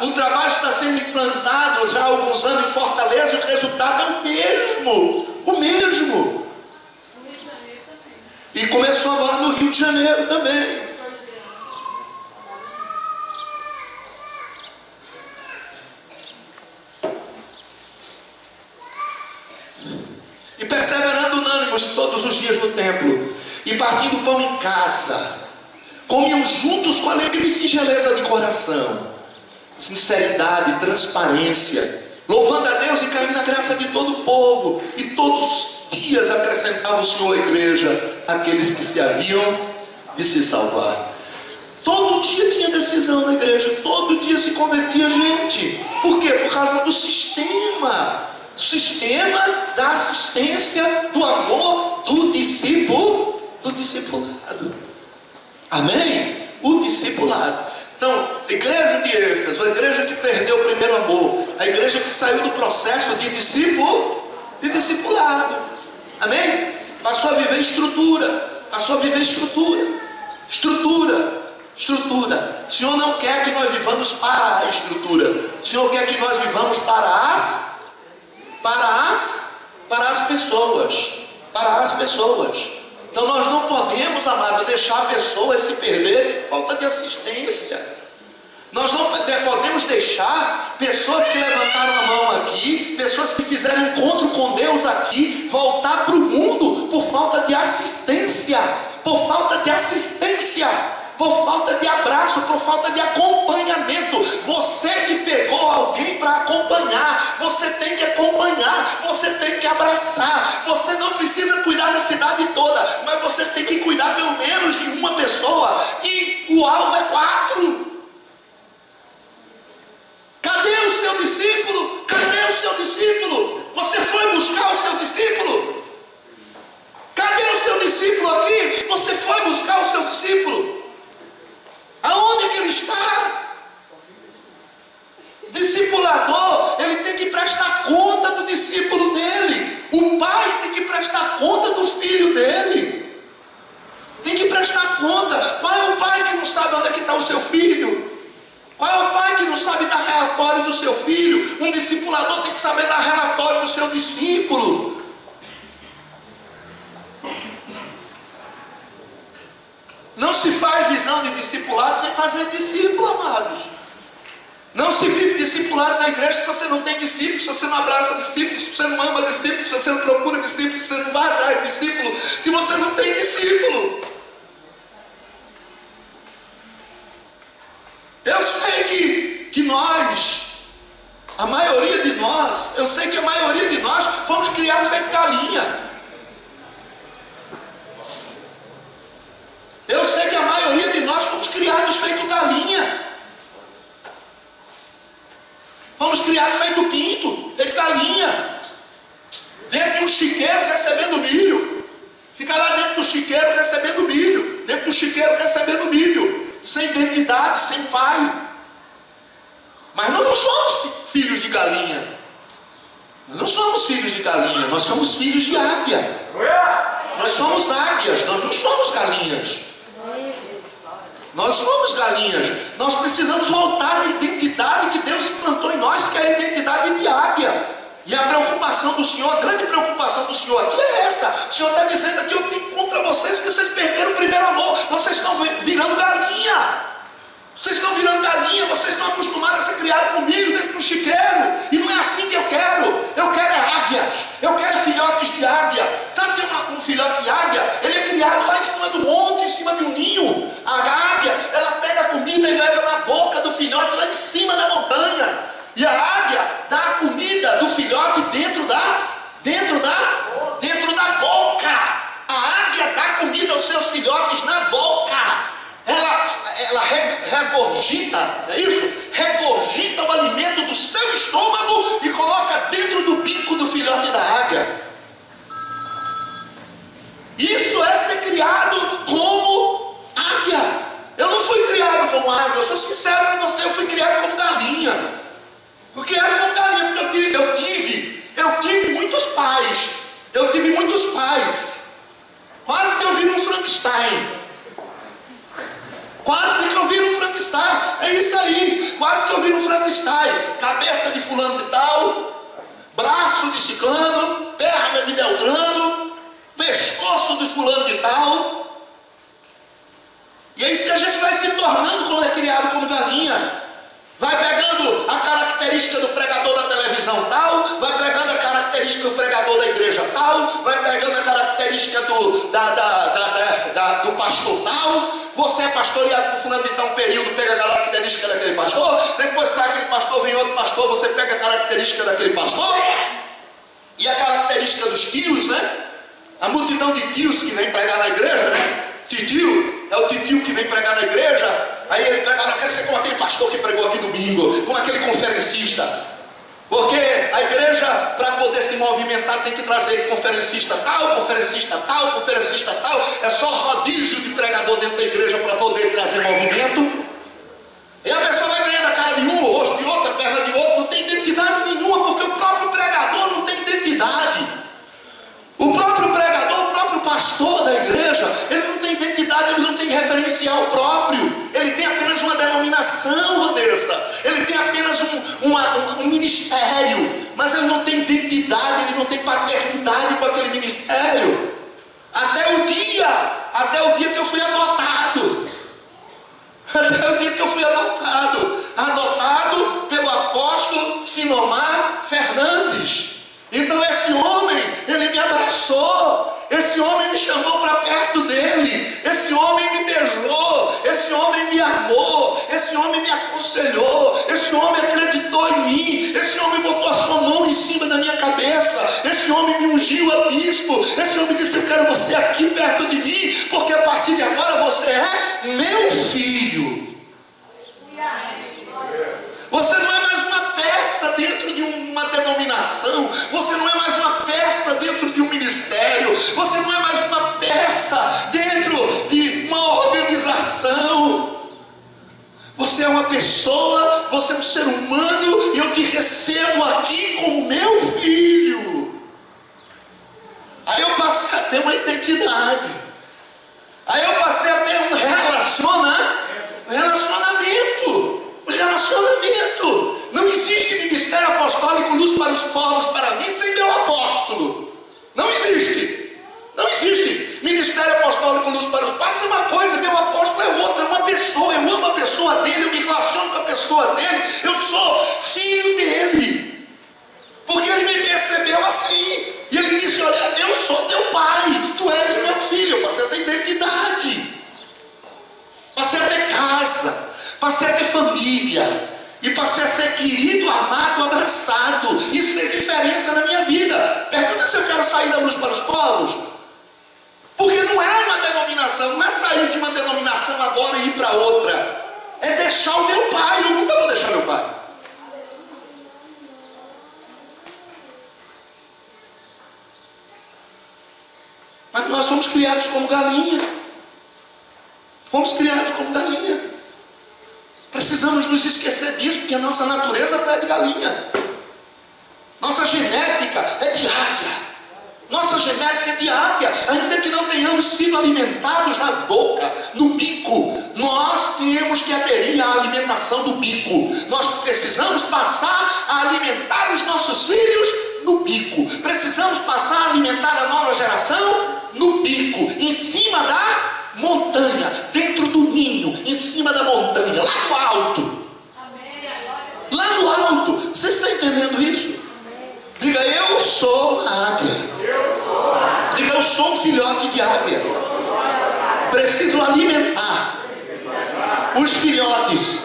o trabalho está sendo implantado já há alguns anos em Fortaleza e o resultado é o mesmo. O mesmo. E começou agora no Rio de Janeiro também. E perseverando unânimes todos os dias no templo, e partindo pão em casa, comiam juntos com alegria e singeleza de coração, sinceridade, transparência, louvando a Deus e caindo na graça de todo o povo. E todos os dias acrescentava o Senhor à igreja aqueles que se haviam de se salvar. Todo dia tinha decisão na igreja, todo dia se convertia gente. Por quê? Por causa do sistema da assistência, do amor, do discipulado. Amém? O discipulado. Então, a igreja de Éfeso, a igreja que perdeu o primeiro amor, a igreja que saiu do processo de discipulado. Amém? Passou a viver estrutura. O Senhor não quer que nós vivamos para a estrutura. O Senhor quer que nós vivamos para as pessoas. Então nós não podemos, amado, deixar pessoas se perderem por falta de assistência. Nós não podemos deixar pessoas que levantaram a mão aqui, pessoas que fizeram um encontro com Deus aqui, voltar para o mundo por falta de assistência, por falta de abraço, por falta de acompanhamento. Você que pegou alguém para acompanhar, você tem que acompanhar, você tem que abraçar. Você não precisa cuidar da cidade toda, mas você tem que cuidar pelo menos de uma pessoa, e o alvo é 4. Cadê o seu discípulo? Você foi buscar o seu discípulo? Cadê o seu discípulo aqui? Você foi buscar o seu discípulo? Aonde é que ele está? Discipulador, ele tem que prestar conta do discípulo dele. O pai tem que prestar conta do filho dele. Tem que prestar conta. Qual é o pai que não sabe onde é que está o seu filho? Qual é o pai que não sabe dar relatório do seu filho? Um discipulador tem que saber dar relatório do seu discípulo. Não se faz visão de discipulado sem fazer discípulo, amados. Não se vive discipulado na igreja se você não tem discípulos, se você não abraça discípulos, se você não ama discípulos, se você não procura discípulos, se você não vai atrás de discípulo, se você não tem discípulo. Eu sei que nós, a maioria de nós, fomos criados feito galinha. Eu sei que a maioria de nós fomos criados feito galinha. Fomos criados feito pinto, feito galinha. Dentro de um chiqueiro recebendo milho. Fica lá dentro do chiqueiro recebendo milho. Sem identidade, sem pai. Mas nós não somos filhos de galinha. Nós somos filhos de águia. Nós somos águias, nós não somos galinhas. Nós precisamos voltar à identidade que Deus implantou em nós, que é a identidade de águia. E a preocupação do Senhor, a grande preocupação do Senhor aqui é essa. O Senhor está dizendo aqui: eu tenho contra vocês porque vocês perderam o primeiro amor. Vocês estão virando galinha. Vocês estão acostumados a ser criados com milho dentro do chiqueiro. E não é assim que eu quero. Eu quero águias. Eu quero filhotes de águia. Sabe o que é um filhote de águia? Ele é criado lá em cima do monte, em cima de um ninho. A águia, ela pega a comida e leva na boca do filhote lá em cima da montanha. E a águia dá a comida do filhote dentro da boca. A águia dá comida aos seus filhotes na boca. Ela regurgita, é isso? Regurgita o alimento do seu estômago e coloca dentro do bico do filhote da águia. Isso é ser criado como águia. Eu não fui criado como águia. Eu sou sincero para você, eu fui criado como galinha. Fui criado como galinha porque eu tive muitos pais. Eu tive muitos pais. Quase que eu viro um Frankenstein. Quase que eu viro um Frankenstein. É isso aí. Quase que eu viro um Frankenstein. Cabeça de fulano de tal, braço de ciclano, perna de beltrano, pescoço de fulano de tal. E é isso que a gente vai se tornando quando é criado como galinha. Vai pegando a característica do pregador da televisão tal, vai pegando a característica do pregador da igreja tal, vai pegando a característica do pastor tal. Você é pastoreado por fulano de tal um período, pega a característica daquele pastor, depois sai aquele pastor, vem outro pastor, você pega a característica daquele pastor, e a característica dos tios, né? A multidão de tios que vem pregar na igreja, né? Titio, é o titio que vem pregar na igreja. Aí ele prega, eu quero ser como aquele pastor que pregou aqui domingo, como aquele conferencista. Porque a igreja, para poder se movimentar, tem que trazer conferencista tal, conferencista tal, conferencista tal. É só rodízio de pregador dentro da igreja para poder trazer movimento. E a pessoa vai ganhando a cara de um, o rosto de outro, a perna de outro, não tem identidade nenhuma, porque o próprio pregador não tem identidade. O próprio pregador, o próprio pastor da igreja, ele não tem identidade, ele não tem referencial próprio. Ele tem apenas uma denominação, Vanessa. Ele tem apenas um ministério, mas ele não tem identidade, ele não tem paternidade com aquele ministério. Até o dia que eu fui adotado. Até o dia que eu fui adotado pelo apóstolo Sinomar Fernandes. Então esse homem, ele me abraçou, esse homem me chamou para perto dele, esse homem me beijou, esse homem me amou, esse homem me aconselhou, esse homem acreditou em mim, esse homem botou a sua mão em cima da minha cabeça, esse homem me ungiu a bispo, esse homem disse, eu quero você aqui perto de mim, porque a partir de agora você é meu filho. Você não é mais uma peça dentro de uma denominação, você não é mais uma peça dentro de um ministério, você não é mais uma peça dentro de uma organização. Você é uma pessoa, você é um ser humano, e eu te recebo aqui como meu filho. Aí eu passei a ter uma identidade, aí eu passei a ter um relacionamento. Não existe ministério apostólico Luz para os Povos para mim sem meu apóstolo. Não existe. Ministério apostólico Luz para os Povos é uma coisa, meu apóstolo é outra, é uma pessoa. Eu amo a pessoa dele, eu me relaciono com a pessoa dele, eu sou filho dele. Porque ele me recebeu assim. E ele disse, olha, eu sou teu pai, tu és meu filho. Eu passei a ter identidade, passei a ter casa, passei a ter família, e passei a ser querido, amado, abraçado. Isso fez diferença na minha vida. Pergunta se eu quero sair da Luz para os Povos. Porque não é uma denominação, não é sair de uma denominação agora e ir para outra. É deixar o meu pai. Eu nunca vou deixar meu pai. Mas nós fomos criados como galinha. Precisamos nos esquecer disso, porque a nossa natureza não é de galinha. Nossa genética é de águia. Ainda que não tenhamos sido alimentados na boca, no bico, nós temos que aderir à alimentação do bico. Nós precisamos passar a alimentar os nossos filhos no bico. Precisamos passar a alimentar a nova geração no bico, em cima da montanha, dentro do ninho, em cima da montanha, lá no alto. Lá no alto. Você está entendendo isso? Diga, eu sou a águia. Diga, eu sou um filhote de águia. Preciso alimentar os filhotes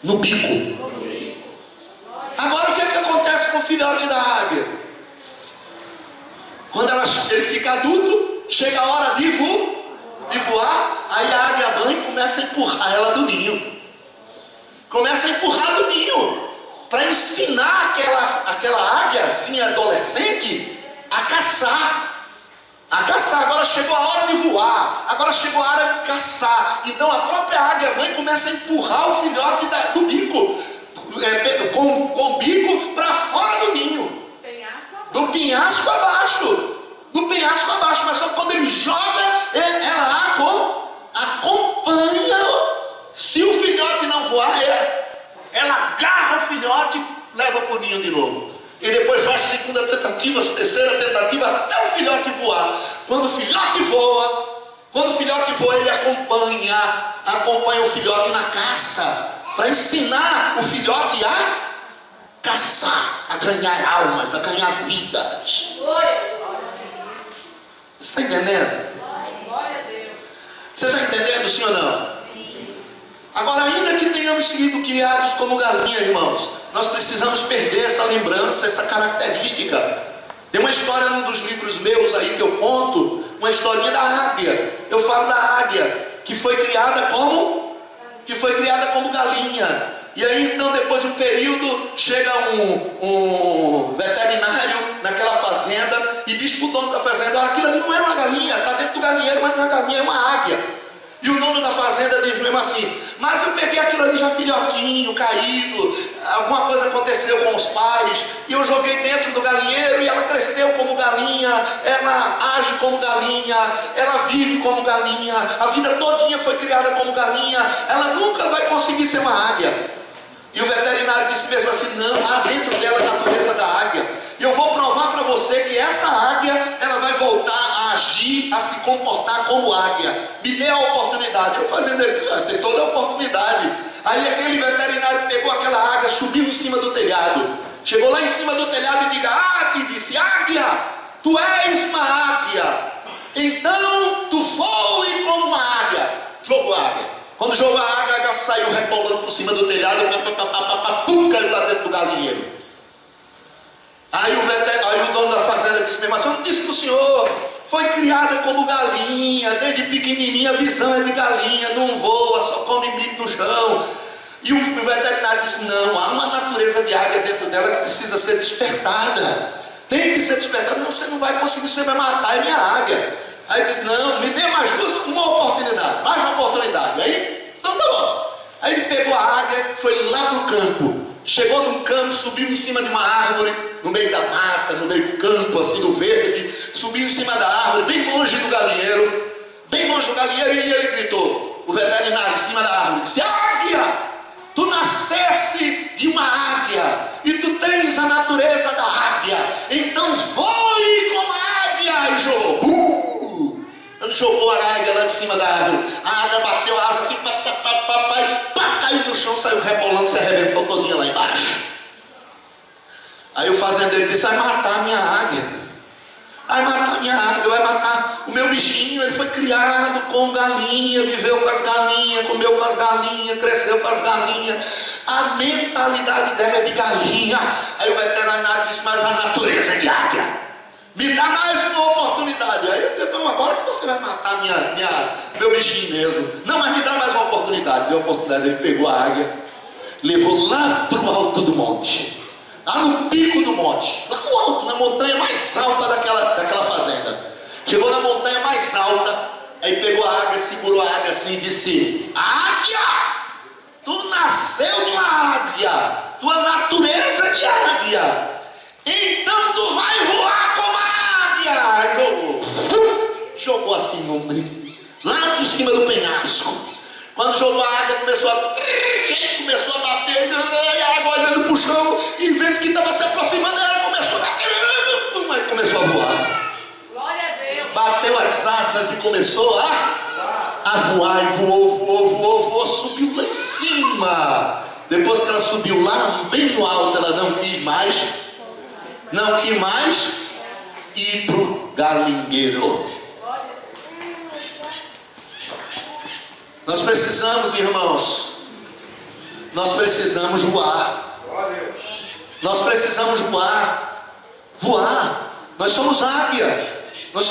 no bico. Agora o que é que acontece com o filhote da águia? Quando ele fica adulto, chega a hora de voar, aí a águia mãe começa a empurrar ela do ninho. Para ensinar aquela águiazinha adolescente a caçar. A caçar. Agora chegou a hora de voar. Agora chegou a hora de caçar. Então a própria águia mãe começa a empurrar o filhote do bico, com o bico para fora do ninho. Do penhasco abaixo. Do penhasco abaixo. Mas só quando ele joga, ela acompanha. Se o filhote não voar, ela agarra o filhote e leva para o ninho de novo. E depois vai a segunda tentativa, a terceira tentativa, até o filhote voar. Quando o filhote voa, ele acompanha o filhote na caça, para ensinar o filhote a caçar, a ganhar almas, a ganhar vidas. Você está entendendo? Você está entendendo, sim ou não? Agora, ainda que tenhamos sido criados como galinha, irmãos, nós precisamos perder essa lembrança, essa característica. Tem uma história num dos livros meus aí que eu conto, uma historinha da águia. Eu falo da águia, que foi criada como galinha. E aí então, depois de um período, chega um veterinário naquela fazenda e diz para o dono da fazenda: aquilo ali não é uma galinha, está dentro do galinheiro, mas não é uma galinha, é uma águia. E o dono da fazenda diz mesmo assim: mas eu peguei aquilo ali já filhotinho, caído, alguma coisa aconteceu com os pais, e eu joguei dentro do galinheiro e ela cresceu como galinha, ela age como galinha, ela vive como galinha, a vida todinha foi criada como galinha, ela nunca vai conseguir ser uma águia. E o veterinário disse mesmo assim: não, há dentro dela a natureza da águia. E eu vou provar para você que essa águia, ela vai voltar a agir, a se comportar como águia. Me dê a oportunidade. Eu fazendo ele disse: tem toda a oportunidade. Aí aquele veterinário pegou aquela águia, subiu em cima do telhado. Chegou lá em cima do telhado e disse: águia, tu és uma águia. Então tu voe como uma águia. Jogou a águia. Quando jogou a águia saiu rebolando por cima do telhado, caiu lá dentro do galinheiro. Aí o dono da fazenda disse mesmo assim: eu não disse para o senhor, foi criada como galinha, desde pequenininha, a visão é de galinha, não voa, só come milho no chão. E o veterinário disse: não, há uma natureza de águia dentro dela que precisa ser despertada. Tem que ser despertada. Não, você não vai conseguir, você vai matar a minha águia. Aí ele disse: não, me dê mais uma oportunidade, mais uma oportunidade. Aí, então tá bom. Aí ele pegou a águia, foi lá pro campo. Chegou num campo, subiu em cima de uma árvore, no meio da mata, no meio do campo, assim, do verde. Subiu em cima da árvore, bem longe do galinheiro. Bem longe do galinheiro, e ele gritou, o veterinário em cima da árvore, disse: águia, tu nascesse de uma águia, e tu tens a natureza da águia, então voe como águia. E jogou. Ele jogou a águia lá de cima da árvore. A águia bateu a asa assim, caiu no chão, saiu rebolando, se arrebentou todinha lá embaixo. Aí o fazendeiro disse: vai matar a minha águia. Vai matar a minha águia, vai matar o meu bichinho. Ele foi criado com galinha, viveu com as galinhas, comeu com as galinhas, cresceu com as galinhas. A mentalidade dela é de galinha. Aí o veterinário disse: mas a natureza é de águia. Me dá mais uma oportunidade. Aí eu disse: agora que você vai matar meu bichinho mesmo. Não, mas me dá mais uma oportunidade. Deu a oportunidade, ele pegou a águia, levou lá para o alto do monte, lá no pico do monte, lá no alto, na montanha mais alta daquela fazenda. Chegou na montanha mais alta, aí pegou a águia, segurou a águia assim e disse: águia, tu nasceu de uma águia, tua natureza de águia, então tu vai voar como a águia. Jogou assim no meio, lá de cima do penhasco. Quando jogou a águia, começou a bater, e a água olhando para o chão, e vendo que estava se aproximando, ela começou a bater, mas começou a voar. Glória a Deus. Bateu as asas e começou a voar, e voou, subiu lá em cima. Depois que ela subiu lá, bem no alto, ela não quis mais ir para o galinheiro. Nós precisamos, irmãos, nós precisamos voar. Nós precisamos voar. Nós somos águia. Nós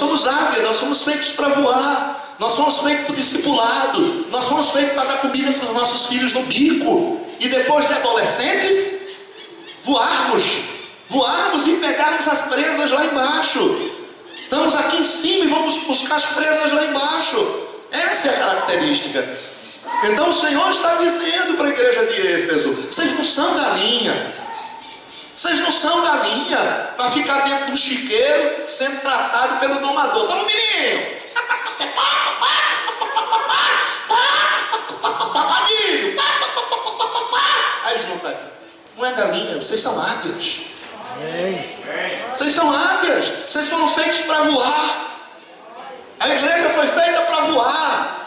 somos feitos para voar. Nós somos feitos para o discipulado. Nós somos feitos para dar comida para os nossos filhos no bico. E depois de adolescentes, voarmos e pegarmos as presas lá embaixo. Estamos aqui em cima e vamos buscar as presas lá embaixo. Essa é a característica. Então o Senhor está dizendo para a igreja de Éfeso: vocês não são galinha. Vocês não são galinha para ficar dentro do chiqueiro sendo tratado pelo domador. Toma, menino! Caminho! Aí junta. Não é galinha, vocês são águias. Vocês são águias. Vocês foram feitos para voar. A igreja foi feita para voar.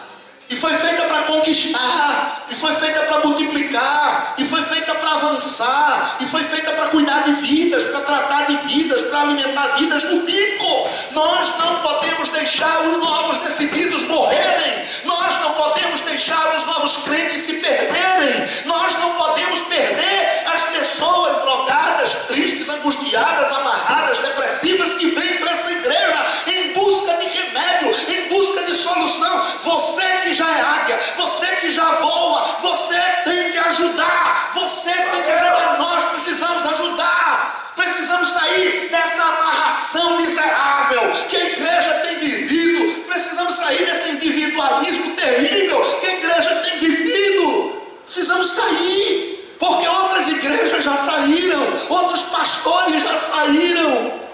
E foi feita para conquistar, e foi feita para multiplicar, e foi feita para avançar, e foi feita para cuidar de vidas, para tratar de vidas, para alimentar vidas do rico. Nós não podemos deixar os novos decididos morrerem, nós não podemos deixar os novos crentes se perderem, nós não podemos perder as pessoas drogadas, tristes, angustiadas, amarradas, depressivas que vêm para essa igreja em busca de remédio, em busca de solução. Você que já é águia, você que já voa, você tem que ajudar, você tem que ajudar. Nós precisamos ajudar, precisamos sair dessa amarração miserável que a igreja tem vivido, precisamos sair desse individualismo terrível que a igreja tem vivido. Precisamos sair, porque outras igrejas já saíram, outros pastores já saíram.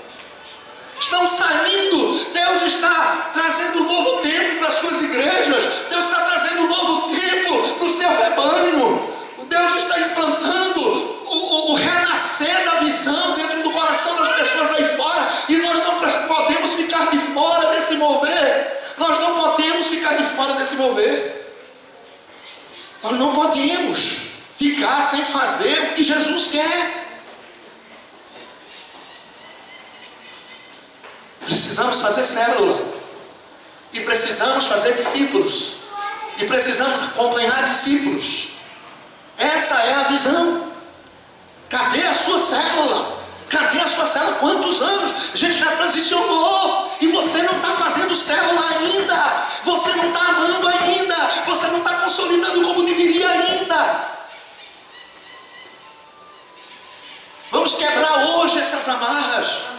Estão saindo. Deus está trazendo um novo tempo para as suas igrejas. Deus está trazendo um novo tempo para o seu rebanho. Deus está implantando o renascer da visão dentro do coração das pessoas aí fora. E nós não podemos ficar de fora desse mover. Nós não podemos ficar de fora desse mover. Nós não podemos ficar sem fazer o que Jesus quer. Precisamos fazer célula, e precisamos fazer discípulos, e precisamos acompanhar discípulos. Essa é a visão. Cadê a sua célula? Cadê a sua célula? Quantos anos? A gente já transicionou, e você não está fazendo célula ainda, você não está amando ainda, você não está consolidando como deveria ainda. Vamos quebrar hoje essas amarras.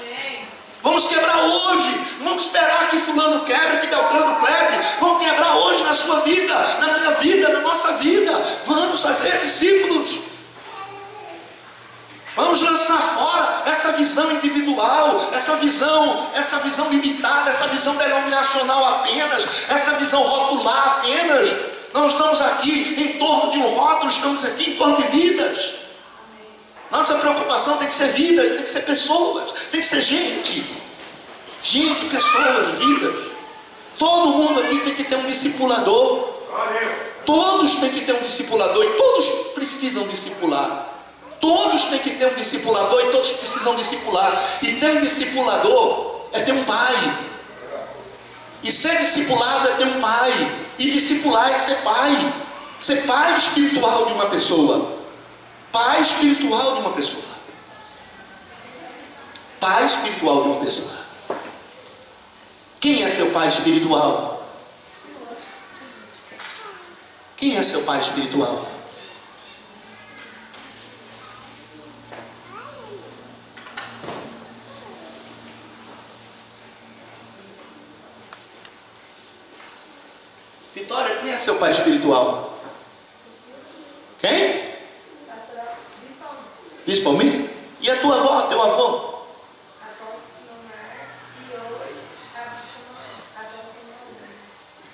Vamos quebrar hoje. Não vamos esperar que fulano quebre, que Beltrano quebre. Vamos quebrar hoje na sua vida, na minha vida, na nossa vida. Vamos fazer discípulos. Vamos lançar fora essa visão individual, essa visão limitada, essa visão denominacional apenas, essa visão rotular apenas. Não estamos aqui em torno de um rótulo, estamos aqui em torno de vidas. Nossa preocupação tem que ser vidas, tem que ser pessoas, tem que ser gente. Gente, pessoas, vidas. Todo mundo aqui tem que ter um discipulador. Todos têm que ter um discipulador, e todos precisam discipular. Todos têm que ter um discipulador, e todos precisam discipular. E ter um discipulador é ter um pai. E ser discipulado é ter um pai. E discipular é ser pai. Ser pai espiritual de uma pessoa. Pai espiritual de uma pessoa. Pai espiritual de uma pessoa. Quem é seu pai espiritual? Quem é seu pai espiritual? Vitória, quem é seu pai espiritual? Quem? Bispo Almir? E a tua avó, teu avô?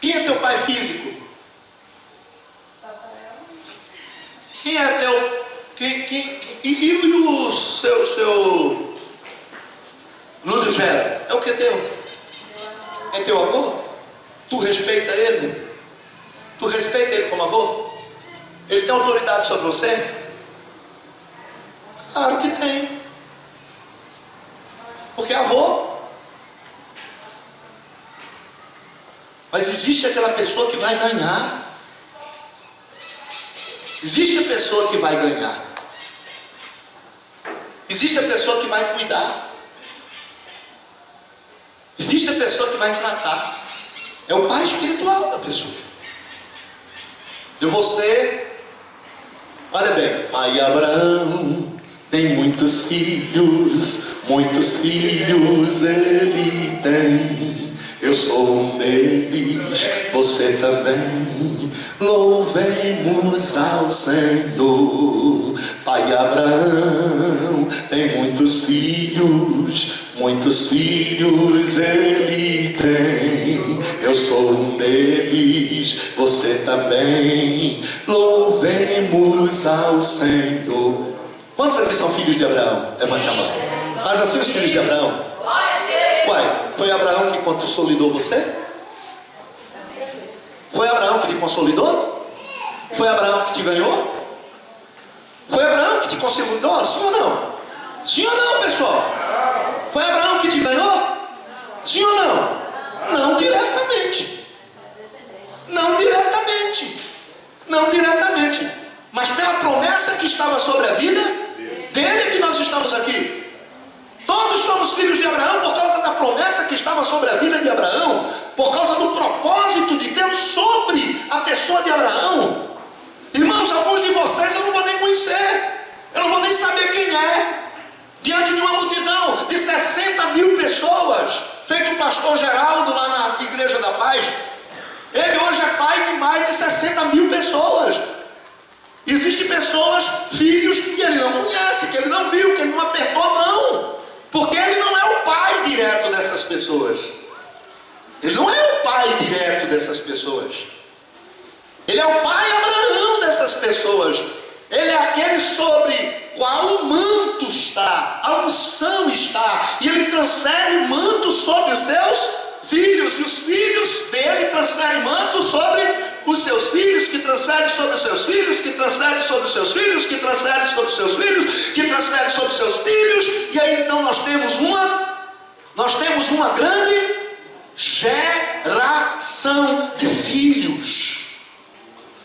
Quem é teu pai físico? Quem é teu... E o seu Lúdio Gera? É o que teu? É teu avô? Tu respeita ele? Tu respeita ele como avô? Ele tem autoridade sobre você? Claro que tem. Porque é avô. Mas existe aquela pessoa que vai ganhar. Existe a pessoa que vai ganhar. Existe a pessoa que vai cuidar. Existe a pessoa que vai tratar. É o pai espiritual da pessoa. E você, olha bem, pai Abraão, Tem muitos filhos ele tem. Eu sou um deles, você também. Louvemos ao Senhor. Pai Abraão tem muitos filhos ele tem. Eu sou um deles, você também. Louvemos ao Senhor. Quantos aqui são filhos de Abraão? Levante a mão. Mas assim os filhos de Abraão. Uai, foi Abraão que consolidou você? Foi Abraão que te consolidou? Foi Abraão que te ganhou? Foi Abraão que te consolidou? Sim ou não? Sim ou não, pessoal? Foi Abraão que te ganhou? Sim ou não? Não diretamente. Não diretamente. Não diretamente. Mas pela promessa que estava sobre a vida dele que nós estamos aqui. Todos somos filhos de Abraão por causa da promessa que estava sobre a vida de Abraão, por causa do propósito de Deus sobre a pessoa de Abraão. Irmãos, alguns de vocês eu não vou nem conhecer, eu não vou nem saber quem é. Diante de uma multidão de 60 mil pessoas, feito o pastor Geraldo lá na Igreja da Paz, ele hoje é pai de mais de 60 mil pessoas. Existem pessoas, filhos, que ele não conhece, que ele não viu, que ele não apertou a mão. Porque ele não é o pai direto dessas pessoas. Ele não é o pai direto dessas pessoas. Ele é o pai Abraão dessas pessoas. Ele é aquele sobre qual o manto está, a unção está. E ele transfere manto sobre os seus filhos. E os filhos dele transferem manto sobre os seus filhos, que transferem sobre os seus filhos, que transferem sobre os seus filhos, que transferem sobre os seus filhos, que transferem sobre os seus filhos. E aí então nós temos uma grande geração de filhos.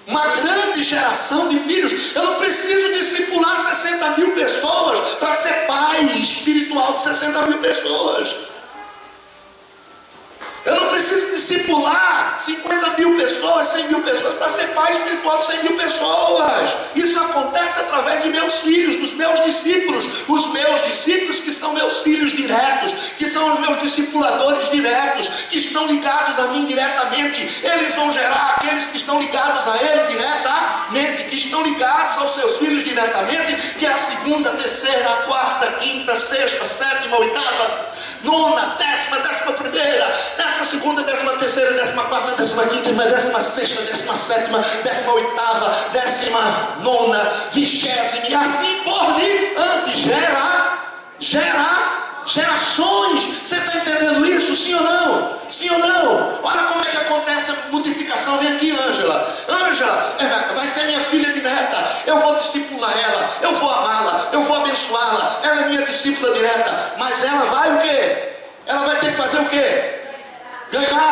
Uma grande geração de filhos. Eu não preciso discipular 60 mil pessoas para ser pai espiritual de 60 mil pessoas. Eu não preciso discipular 50 mil pessoas, 100 mil pessoas para ser pai espiritual de 100 mil pessoas. Isso acontece através de meus filhos, dos meus discípulos. Os meus discípulos que são meus filhos diretos, que são os meus discipuladores diretos, que estão ligados a mim diretamente. Eles vão gerar aqueles que estão ligados a ele diretamente, que estão ligados aos seus filhos diretamente, que é a segunda, terceira, a quarta, quinta, sexta, sétima, oitava, nona, décima primeira, décima segunda, décima terceira, décima quarta, décima quinta, décima sexta, décima sétima, décima oitava, décima nona, 20ª, e assim por diante. Gerações. Você está entendendo isso? Sim ou não? Sim ou não? Olha como é que acontece a multiplicação. Vem aqui, Ângela. Ângela vai ser minha filha direta. Eu vou discipular ela, eu vou amá-la, eu vou abençoá-la. Ela é minha discípula direta. Mas ela vai o quê? Ela vai ter que fazer o quê?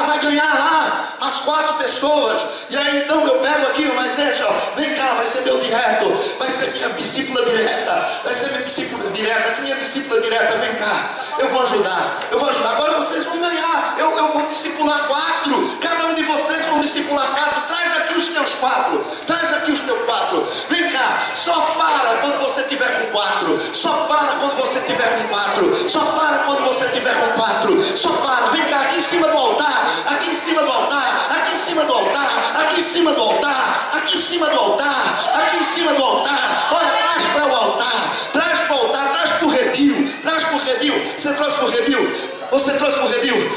Vai ganhar lá umas 4 pessoas. E aí então eu pego aqui, mas deixa, vem cá, vai ser meu direto, vai ser minha discípula direta, vai ser minha discípula direta, aqui minha discípula direta, vem cá, eu vou ajudar. Agora vocês vão ganhar, eu vou discipular 4, cada um de vocês vão discipular 4, traz aqui os teus 4, vem cá, só para quando você tiver com 4, só para quando você tiver com 4, só para quando você tiver com 4, só para, vem cá, aqui em cima do altar, aqui em cima do altar, aqui em cima do altar, aqui em cima do altar, aqui em cima do altar, aqui em cima do altar. Olha, traz para o altar, traz para o altar, traz para o redil, você trouxe para o redil. Você trouxe para o redil,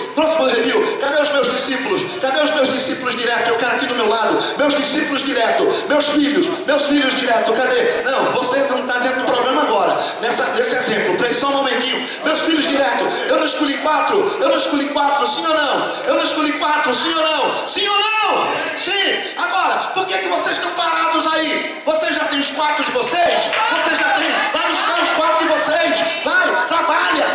Cadê os meus discípulos? Cadê os meus discípulos direto? Eu quero aqui do meu lado, meus discípulos direto, meus filhos direto, cadê? Não, você não está dentro do programa agora, nesse exemplo, presta só um momentinho. Meus filhos direto, eu não escolhi 4, sim ou não? Eu não escolhi 4, sim ou não? Sim ou não? Sim. Agora, por que vocês estão parados aí? Vocês já têm os 4 de vocês? Vocês já têm? Vai buscar os 4 de vocês, vai, trabalha.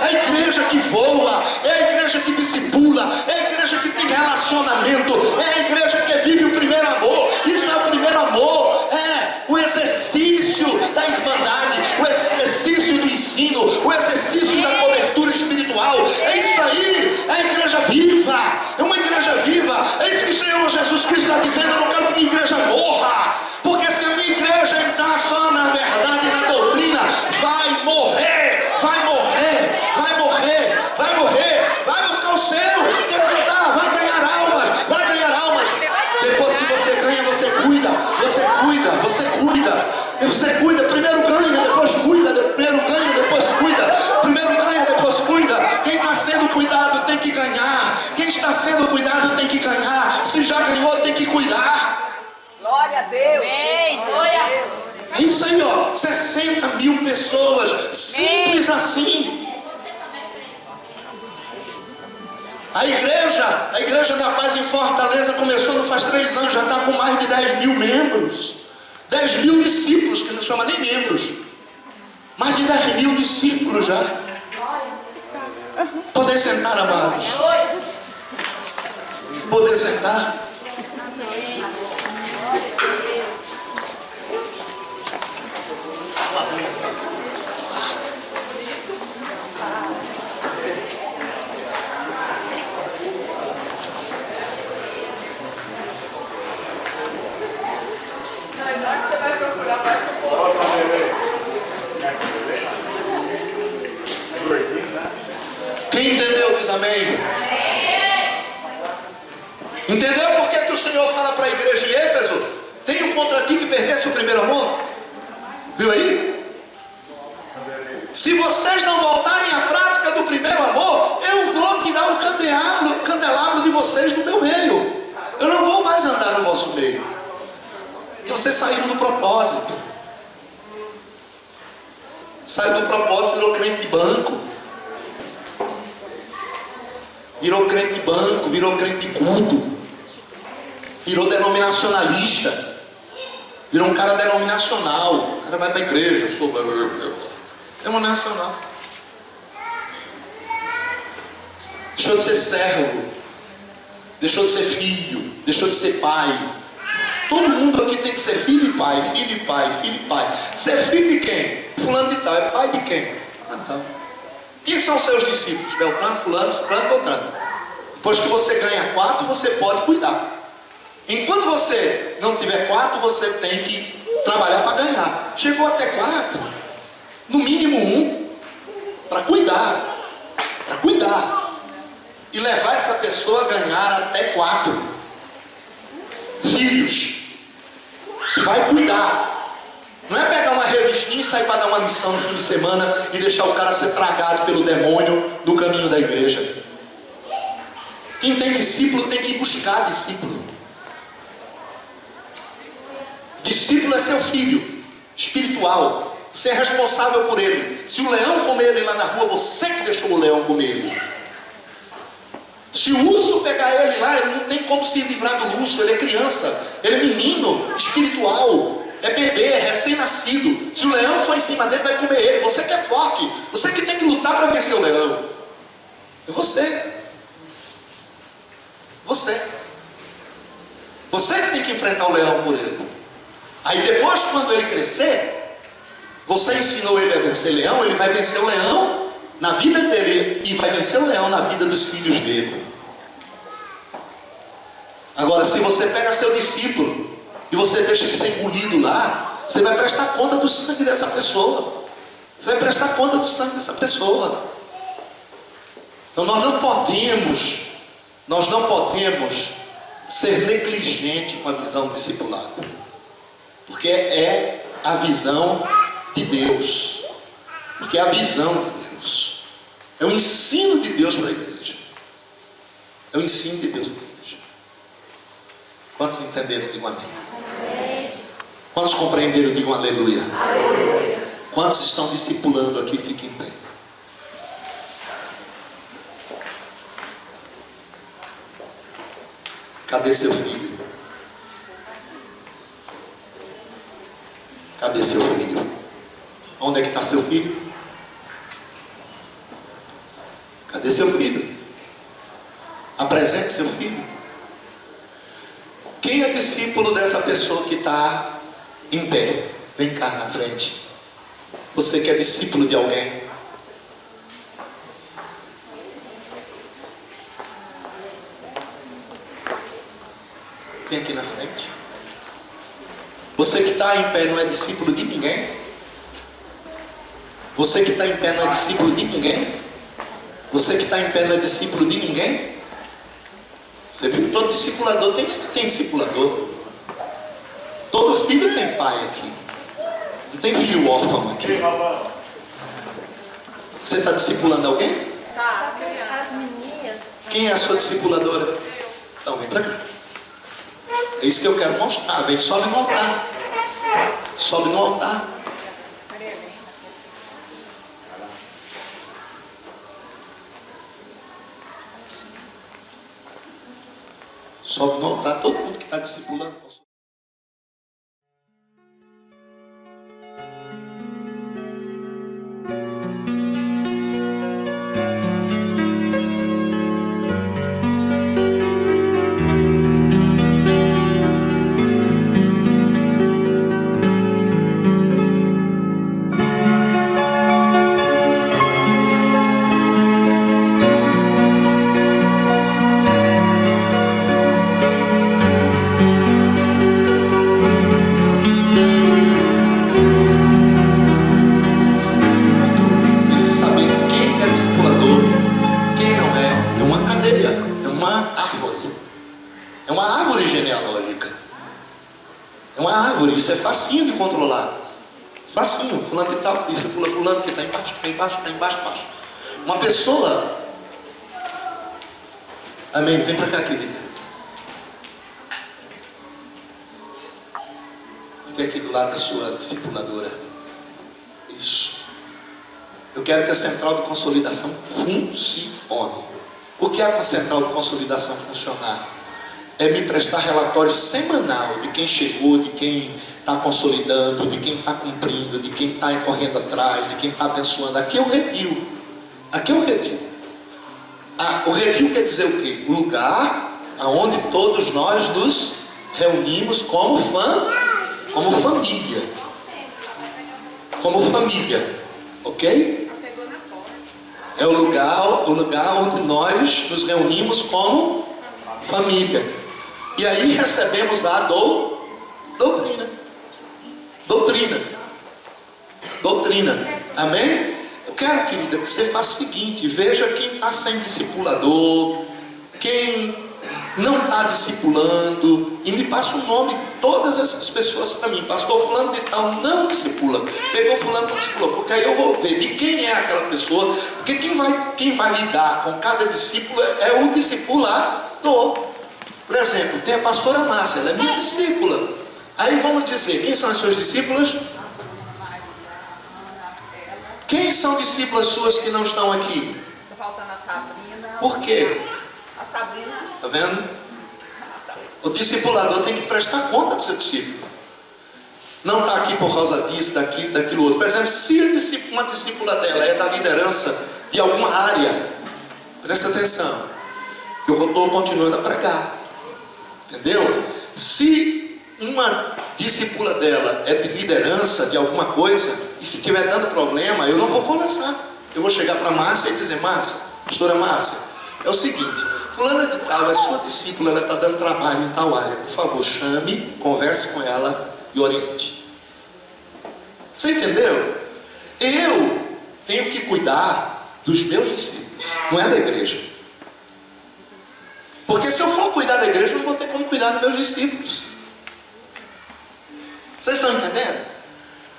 É a igreja que voa, é a igreja que discipula, é a igreja que tem relacionamento, é a igreja que vive o primeiro amor. Isso é o primeiro amor, é o exercício da irmandade, o exercício do ensino, o exercício da cobertura espiritual. É isso aí, é a igreja viva, é uma igreja viva. É isso que o Senhor Jesus Cristo está dizendo. Eu não quero que a igreja morra, porque se a minha igreja entrar só na verdade, na doutrina, Você cuida, primeiro ganha, depois cuida, primeiro ganha, depois cuida, primeiro ganha, depois cuida. Quem está sendo cuidado tem que ganhar. Quem está sendo cuidado tem que ganhar. Se já ganhou, tem que cuidar. Glória a Deus. É isso aí, ó. 60 mil pessoas. Simples assim. A igreja da Paz em Fortaleza começou não faz 3 anos, já está com mais de 10 mil membros. 10 mil discípulos, que não chama nem membros. Mais de 10 mil discípulos já. Poder sentar, amados. Poder sentar. Quem entendeu diz amém. Entendeu por que o Senhor fala para a igreja em Éfeso: tenho contra ti que perdesse o primeiro amor? Viu aí? Se vocês não voltarem à prática do primeiro amor, eu vou tirar o candelabro de vocês do meu meio. Eu não vou mais andar no vosso meio. Porque vocês saíram do propósito. Saiu do propósito, virou crente de banco. Virou crente de banco, virou crente de culto. Virou denominacionalista. Virou um cara denominacional. O cara vai para a igreja, eu sou denominacional. Deixou de ser servo. Deixou de ser filho. Deixou de ser pai. Todo mundo aqui tem que ser filho e pai, filho e pai, filho e pai. Ser filho de quem? Fulano de tal. É pai de quem? Então. Quem são seus discípulos? Beltrano, fulano, ciclano, Beltrano. Depois que você ganha 4, você pode cuidar. Enquanto você não tiver 4, você tem que trabalhar para ganhar. Chegou até 4, no mínimo 1, para cuidar. Para cuidar. E levar essa pessoa a ganhar até 4 filhos. Vai cuidar. Não é pegar uma revistinha e sair para dar uma lição no fim de semana e deixar o cara ser tragado pelo demônio no caminho da igreja. Quem tem discípulo tem que buscar discípulo. Discípulo é seu filho espiritual. Você é responsável por ele. Se o leão comer ele lá na rua, você que deixou o leão comer ele. Se o urso pegar ele lá, ele não tem como se livrar do urso. Ele é criança, ele é menino espiritual, é bebê, é recém-nascido. Se o leão for em cima dele, vai comer ele. Você que é forte, você que tem que lutar para vencer o leão. É você. Você que tem que enfrentar o leão por ele. Aí depois, quando ele crescer, você ensinou ele a vencer o leão, ele vai vencer o leão na vida dele e vai vencer o leão na vida dos filhos dele. Agora, se você pega seu discípulo e você deixa ele ser engolido lá, você vai prestar conta do sangue dessa pessoa. Você vai prestar conta do sangue dessa pessoa. Então nós não podemos ser negligentes com a visão do discipulado. Porque é a visão de Deus. Porque é a visão de Deus. É o ensino de Deus para a igreja. É o ensino de Deus para a igreja. Quantos entenderam? Digam amém. Quantos compreenderam? Digam aleluia. Quantos estão discipulando aqui? Fiquem em pé. Cadê seu filho? Cadê seu filho? Onde é que está seu filho? Cadê seu filho? Apresente seu filho. Quem é discípulo dessa pessoa que está em pé? Vem cá na frente. Você que é discípulo de alguém. Vem aqui na frente. Você que está em pé não é discípulo de ninguém? Você que está em pé não é discípulo de ninguém? Você que está em pé não é discípulo de ninguém? Você viu que todo discipulador tem discipulador. Todo filho tem pai aqui. Não tem filho órfão aqui. Você está discipulando alguém? Tá, as meninas. Quem é a sua discipuladora? Então vem para cá. É isso que eu quero mostrar. Vem, sobe no altar. Sobe no altar. Sobe no altar. Todo mundo que está discipulando. Isso é facinho de controlar. Facinho. Fulano de tal, discipula fulano que está embaixo, está embaixo, está embaixo, embaixo. Uma pessoa. Amém. Vem para cá, querida. Fique aqui do lado da sua discipuladora. Isso. Eu quero que a central de consolidação funcione. O que é a central de consolidação funcionar? É me prestar relatório semanal de quem chegou, de quem está consolidando, de quem está cumprindo, de quem está correndo atrás, de quem está abençoando. Aqui é o redil. Aqui é o redil. O redil quer dizer o quê? O lugar onde todos nós nos reunimos como família. Como família. Ok? É o lugar onde nós nos reunimos como família. E aí recebemos a doutrina. Amém? Eu quero, querida, que você faça o seguinte: veja quem está sem discipulador, quem não está discipulando, e me passa o nome de todas essas pessoas para mim. Pastor fulano de tal não discipula, pegou fulano não discipulou, porque aí eu vou ver de quem é aquela pessoa, porque quem vai lidar com cada discípulo é o discipulador. Por exemplo, tem a pastora Márcia, ela é minha discípula. Aí vamos dizer, quem são as suas discípulas? Quem são discípulas suas que não estão aqui? Está faltando a Sabrina. Por quê? A Sabrina. Está vendo? O discipulador tem que prestar conta do seu discípulo. Não está aqui por causa disso, daquilo outro. Por exemplo, se uma discípula dela é da liderança de alguma área, presta atenção. Eu estou continuando a pregar. Entendeu? Se uma discípula dela é de liderança de alguma coisa, e se estiver dando problema, eu não vou conversar. Eu vou chegar para Márcia e dizer: Márcia, pastora Márcia, é o seguinte, fulana de tal é sua discípula, ela está dando trabalho em tal área. Por favor, chame, converse com ela e oriente. Você entendeu? Eu tenho que cuidar dos meus discípulos, não é da igreja. Porque se eu for cuidar da igreja, eu não vou ter como cuidar dos meus discípulos. Vocês estão entendendo?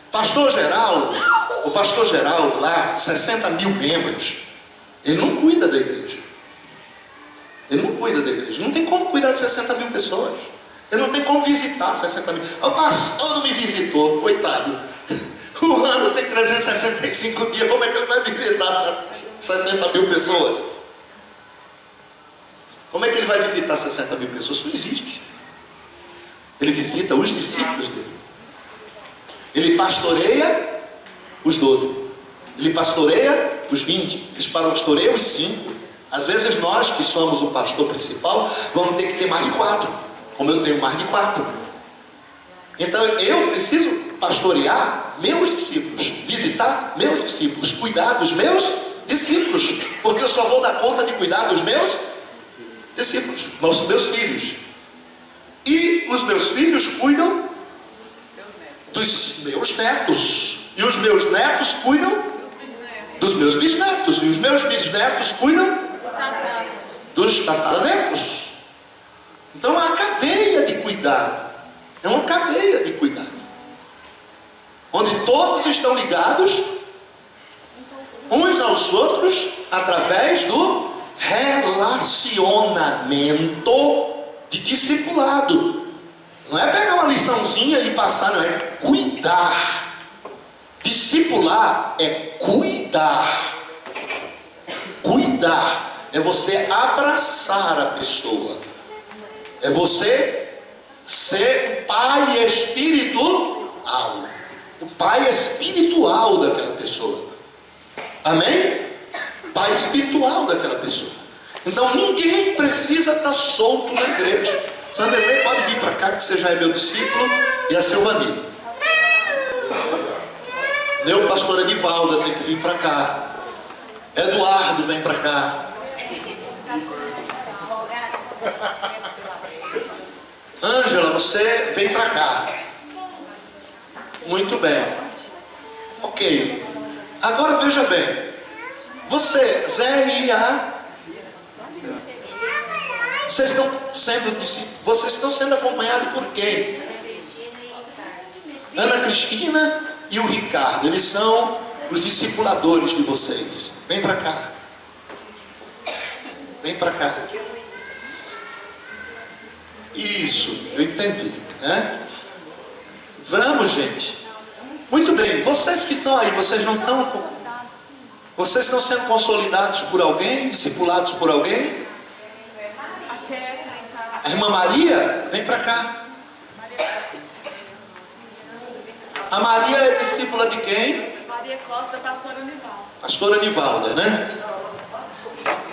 O pastor geral lá, 60 mil membros, ele não cuida da igreja. Ele não cuida da igreja. Não tem como cuidar de 60 mil pessoas. Ele não tem como visitar 60 mil. O pastor não me visitou, coitado. O ano tem 365 dias, como é que ele vai visitar 60 mil pessoas? Como é que ele vai visitar 60 mil pessoas? Isso não existe. Ele visita os discípulos dele. Ele pastoreia os 12. Ele pastoreia os 20. Ele pastoreia os 5. Às vezes nós, que somos o pastor principal, vamos ter que ter mais de 4. Como eu tenho mais de 4. Então eu preciso pastorear meus discípulos. Visitar meus discípulos. Cuidar dos meus discípulos. Porque eu só vou dar conta de cuidar dos meus discípulos, os meus filhos. E os meus filhos cuidam dos meus netos. E os meus netos cuidam dos meus bisnetos. E os meus bisnetos cuidam dos tataranetos. Então é uma cadeia de cuidado. É uma cadeia de cuidado. onde todos estão ligados uns aos outros através do relacionamento de discipulado. Não é pegar uma liçãozinha e passar, não, é cuidar. Discipular é cuidar. Cuidar é você abraçar a pessoa. É você ser o pai espiritual. O pai espiritual daquela pessoa. Amém? Pai espiritual daquela pessoa. Então ninguém precisa estar solto na igreja. Sanderley pode vir para cá, que você já é meu discípulo, e a Silvani. Meu pastor Edivalda tem que vir para cá. Eduardo vem para cá. Ângela, você vem para cá. Muito bem. Ok. Agora veja bem. Você, Zé e A, vocês estão sendo acompanhados por quem? Ana Cristina e o Ricardo. Eles são os discipuladores de vocês. Vem para cá. Vem para cá. Isso, eu entendi, né? Vamos, gente. Muito bem, vocês que estão aí, vocês estão sendo consolidados por alguém, discipulados por alguém? A irmã Maria, vem para cá. A Maria é discípula de quem? Maria Costa, pastora Nivalda. Pastora Nivalda, né?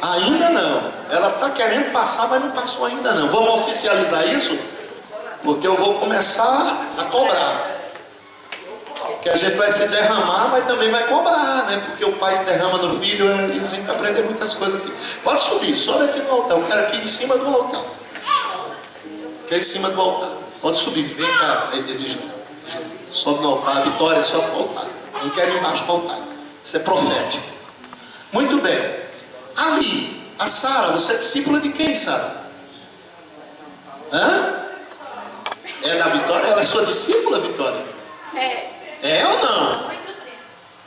Ainda não. Ela está querendo passar, mas não passou ainda não. Vamos oficializar isso? Porque eu vou começar a cobrar. Que a gente vai se derramar, mas também vai cobrar, né? Porque o pai se derrama no filho, a gente vai aprender muitas coisas aqui. Pode subir, sobe aqui no altar. Eu quero aqui em cima do altar. Quer em cima do altar. Pode subir, vem cá. Sobe no altar, a Vitória sobe no altar. Não quero ir embaixo do altar. Isso é profético. Muito bem. Ali, a Sara, você é discípula de quem, Sara? Hã? É da Vitória? Ela é sua discípula, Vitória? É. É ou não? Muito tempo.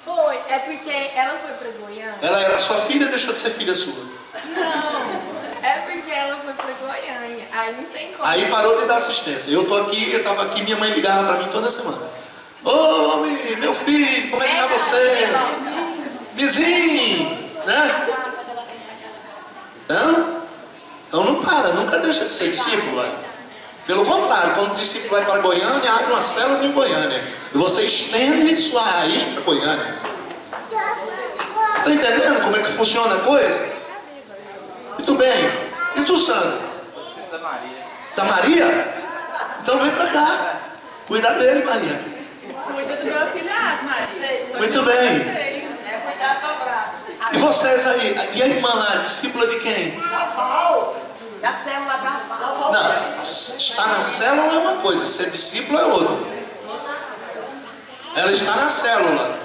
Foi. É porque ela foi para Goiânia. Ela era sua filha ou deixou de ser filha sua? Não. É porque ela foi para Goiânia. Aí não tem como. Aí parou de dar assistência. Eu estava aqui, minha mãe ligava para mim toda semana. Ô, homem, meu filho, como é que tá você? Vizinho, né? Então não para, nunca deixa de ser discípulo. Pelo contrário, quando o discípulo vai para Goiânia, abre uma célula em Goiânia. E você estende sua raiz para Goiânia. Está entendendo como é que funciona a coisa? Muito bem. E tu, Sandro? Da Maria. Da Maria? Então vem para cá. Cuida dele, Maria. Cuida do meu filhado, mas... Muito bem. É cuidar dobrado. E vocês aí? E a irmã lá, discípula de quem? Da célula da FAO. Não, estar na célula é uma coisa, ser discípulo é outra. Ela está na célula.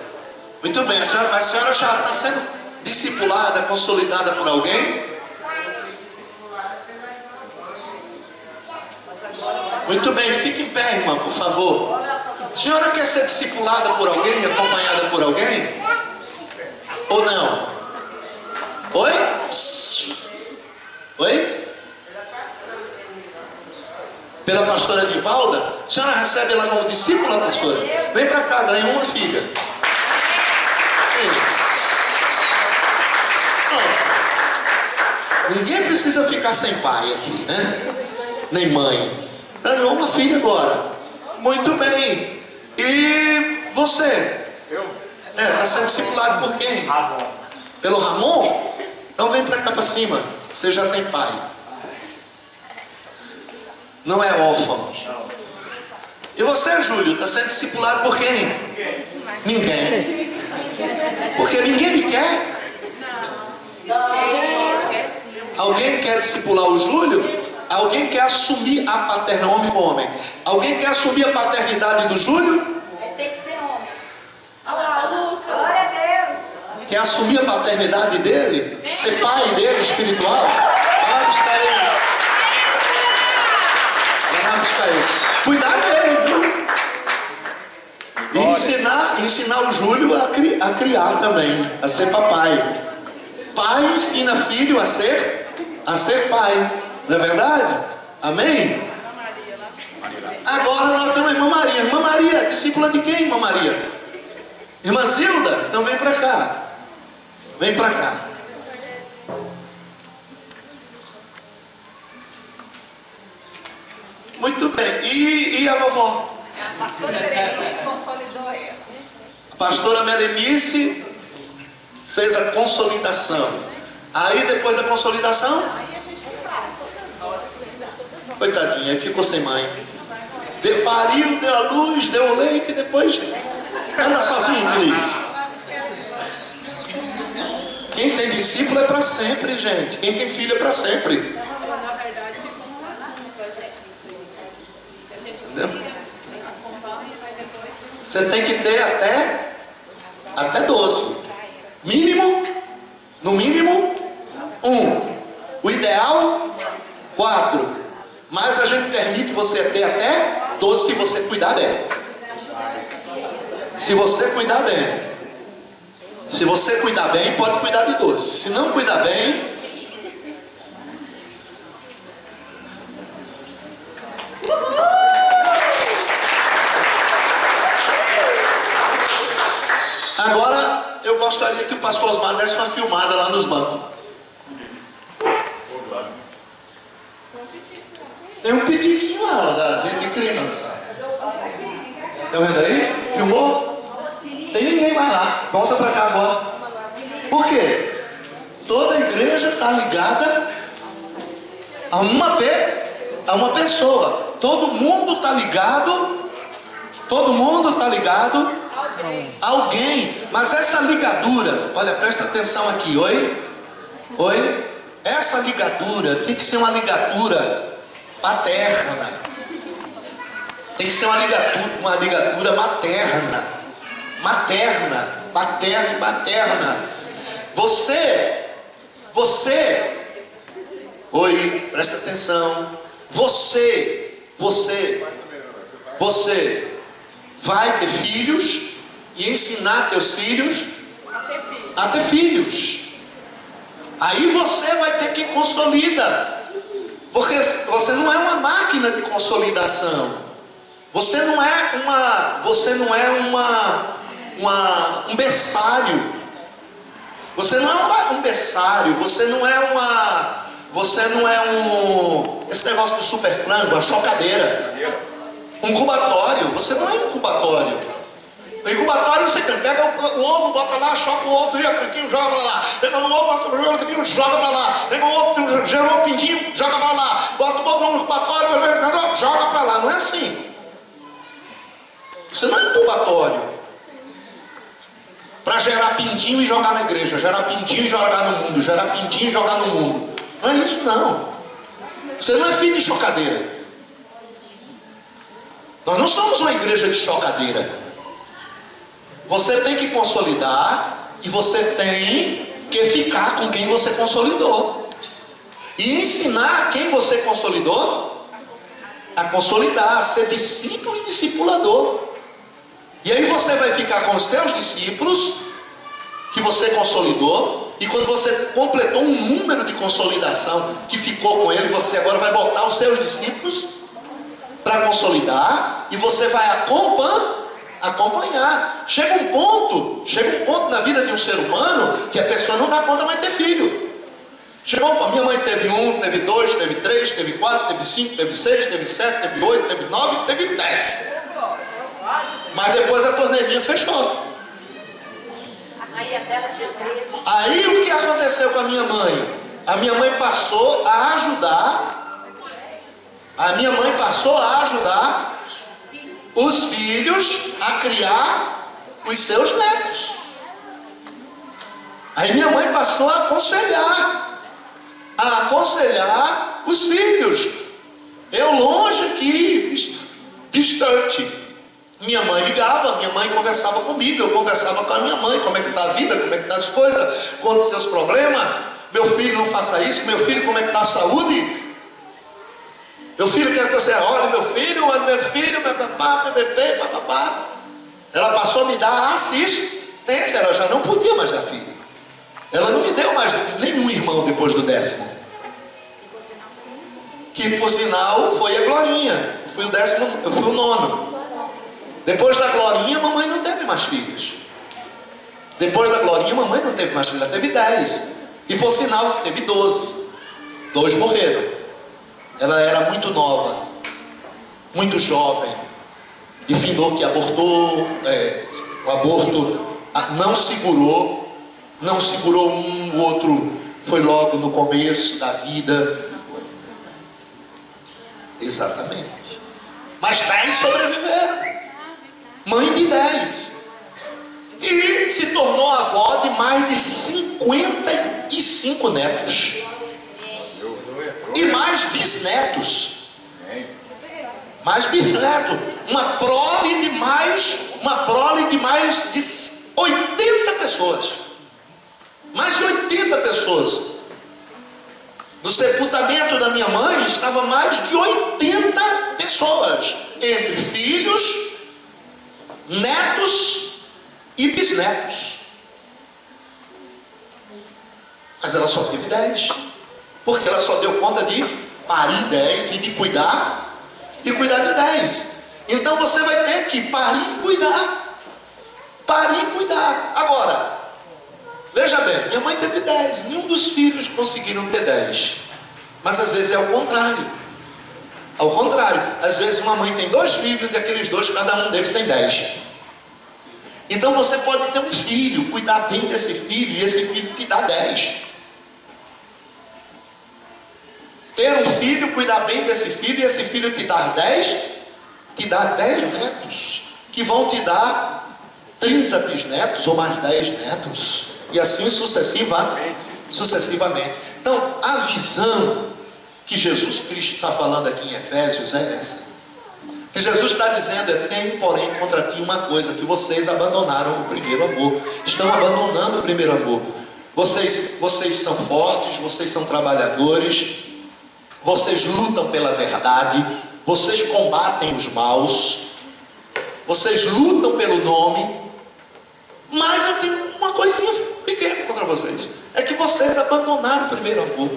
Muito bem, a senhora já está sendo discipulada, consolidada por alguém? Muito bem, fique em pé, irmã, por favor. A senhora quer ser discipulada por alguém, acompanhada por alguém? Ou não? Oi? Oi? Pela pastora Edivalda? A senhora recebe ela como discípula, pastora? Vem para cá, ganha uma filha. Ninguém precisa ficar sem pai aqui, né? Nem mãe. Ganhou uma filha agora. Muito bem. E você? Eu? Está sendo discipulado por quem? Ramon. Pelo Ramon? Então vem para cá para cima. Você já tem pai. Não é órfão. E você, Júlio, está sendo discipulado por quem? Ninguém. Porque ninguém me quer? Alguém quer discipular o Júlio? Alguém quer assumir a paternidade, homem com homem? Alguém quer assumir a paternidade do Júlio? Tem que ser homem. Glória a Deus. Quer assumir a paternidade dele? Ser pai dele, espiritual? Vai buscar ele. Vai buscar ele. Cuidar dele, viu? ensinar o Júlio a criar também, a ser papai. Pai ensina filho a ser pai. Não é verdade? Amém? Agora nós temos a irmã Maria. Irmã Maria, discípula de quem, irmã Maria? Irmã Zilda? Então vem para cá. Vem para cá. Muito bem. E a vovó? A pastora Berenice consolidou ela. A pastora Berenice fez a consolidação. Aí depois da consolidação, Aí a gente faz. coitadinha, aí ficou sem mãe. Pariu, deu a luz, deu o leite e depois anda sozinho, infeliz. Quem tem discípulo é para sempre, gente. Quem tem filho é para sempre. Na verdade, ficou um marco pra gente isso aí. Que a gente Entendeu? acompanha, mas depois. Você tem que ter até 12. Mínimo, no mínimo, 1. O ideal, 4. Mas a gente permite você ter até 12 se você cuidar bem. Se você cuidar bem. Se você cuidar bem, pode cuidar de 12. Se não cuidar bem, agora eu gostaria que o pastor Osmar desse uma filmada lá nos bancos. Tem um pediquinho lá, ó, da gente de criança. Tá vendo aí? Filmou? Tem ninguém mais lá. Volta para cá agora. Por quê? Toda a igreja está ligada a uma pessoa. Todo mundo está ligado. Todo mundo está ligado a alguém. Mas essa ligadura, olha, presta atenção aqui. Oi? Oi? Essa ligadura tem que ser uma ligadura paterna. Tem que ser uma ligadura materna. Materna. Você, oi, presta atenção. Você vai ter filhos e ensinar teus filhos a ter filhos. Aí você vai ter que consolidar. Porque você não é uma máquina de consolidação. Você não é um berçário. Você não é um berçário. Você não é esse negócio do super frango, a chocadeira. Um incubatório. Você não é um incubatório. No incubatório você pega o ovo, bota lá, choca o ovo, vira aqui, joga pra lá. Pega o ovo, bota o ovo, joga pra lá. Pega o ovo, gerou um pintinho, joga pra lá. Bota o ovo no incubatório, joga pra lá. Não é assim. Você não é incubatório para gerar pintinho e jogar na igreja, gerar pintinho e jogar no mundo, gerar pintinho e jogar no mundo. Não é isso não. Você não é filho de chocadeira. Nós não somos uma igreja de chocadeira. Você tem que consolidar e você tem que ficar com quem você consolidou. E ensinar quem você consolidou a consolidar, a ser discípulo e discipulador. E aí você vai ficar com os seus discípulos que você consolidou. E quando você completou um número de consolidação que ficou com ele, você agora vai botar os seus discípulos para consolidar. E você vai acompanhar. Chega um ponto na vida de um ser humano que a pessoa não dá conta mais de ter filho. Chegou, minha mãe teve 1, teve 2, teve 3, teve 4, teve 5, teve 6, teve 7, teve 8, teve 9, teve 10. Mas depois a torneirinha fechou. Aí a dela tinha 13. Aí o que aconteceu com a minha mãe? A minha mãe passou a ajudar. A minha mãe passou a ajudar os filhos a criar os seus netos. Aí minha mãe passou a aconselhar os filhos. Eu longe aqui, distante. Minha mãe ligava, minha mãe conversava comigo, eu conversava com a minha mãe, como é que está a vida, como é que está as coisas, quantos seus problemas, meu filho não faça isso, meu filho como é que está a saúde, meu filho quer que você olhe, meu filho, papapá. Ela passou a me dar a assistência, ela já não podia mais dar filho. Ela não me deu mais nenhum irmão depois do 10º. Que por sinal foi a Glorinha. Eu fui o 9º. Depois da Glorinha, mamãe não teve mais filhos. Depois da Glorinha, mamãe não teve mais filhos, ela teve 10. E por sinal, teve 12. 2 morreram. Ela era muito nova, muito jovem. E findou que abortou, o aborto não segurou um, o outro foi logo no começo da vida. Exatamente. Mas 10 sobreviveram. Mãe de 10. E se tornou avó de mais de 55 netos. E mais bisnetos. Mais bisnetos. Uma prole de mais de 80 pessoas. Mais de 80 pessoas. No sepultamento da minha mãe estava mais de 80 pessoas. Entre filhos, netos e bisnetos. Mas ela só teve 10. Porque ela só deu conta de parir 10 e de cuidar. E cuidar de 10. Então você vai ter que parir e cuidar. Parir e cuidar. Agora, veja bem, minha mãe teve 10. Nenhum dos filhos conseguiram ter 10. Mas às vezes é o contrário. Ao contrário, às vezes uma mãe tem 2 filhos e aqueles 2, cada um deles tem 10. Então você pode ter um filho, cuidar bem desse filho, e esse filho te dá 10. Ter um filho, cuidar bem desse filho, e esse filho te dá 10, te dá 10 netos, que vão te dar 30 bisnetos ou mais 10 netos, e assim sucessivamente. Então, a visão que Jesus Cristo está falando aqui em Efésios é essa. Que Jesus está dizendo tenho, porém, contra ti uma coisa, que vocês abandonaram o primeiro amor. Estão abandonando o primeiro amor. Vocês são fortes, vocês são trabalhadores, vocês lutam pela verdade, vocês combatem os maus, vocês lutam pelo nome, mas eu tenho uma coisinha pequena contra vocês. É que vocês abandonaram o primeiro amor.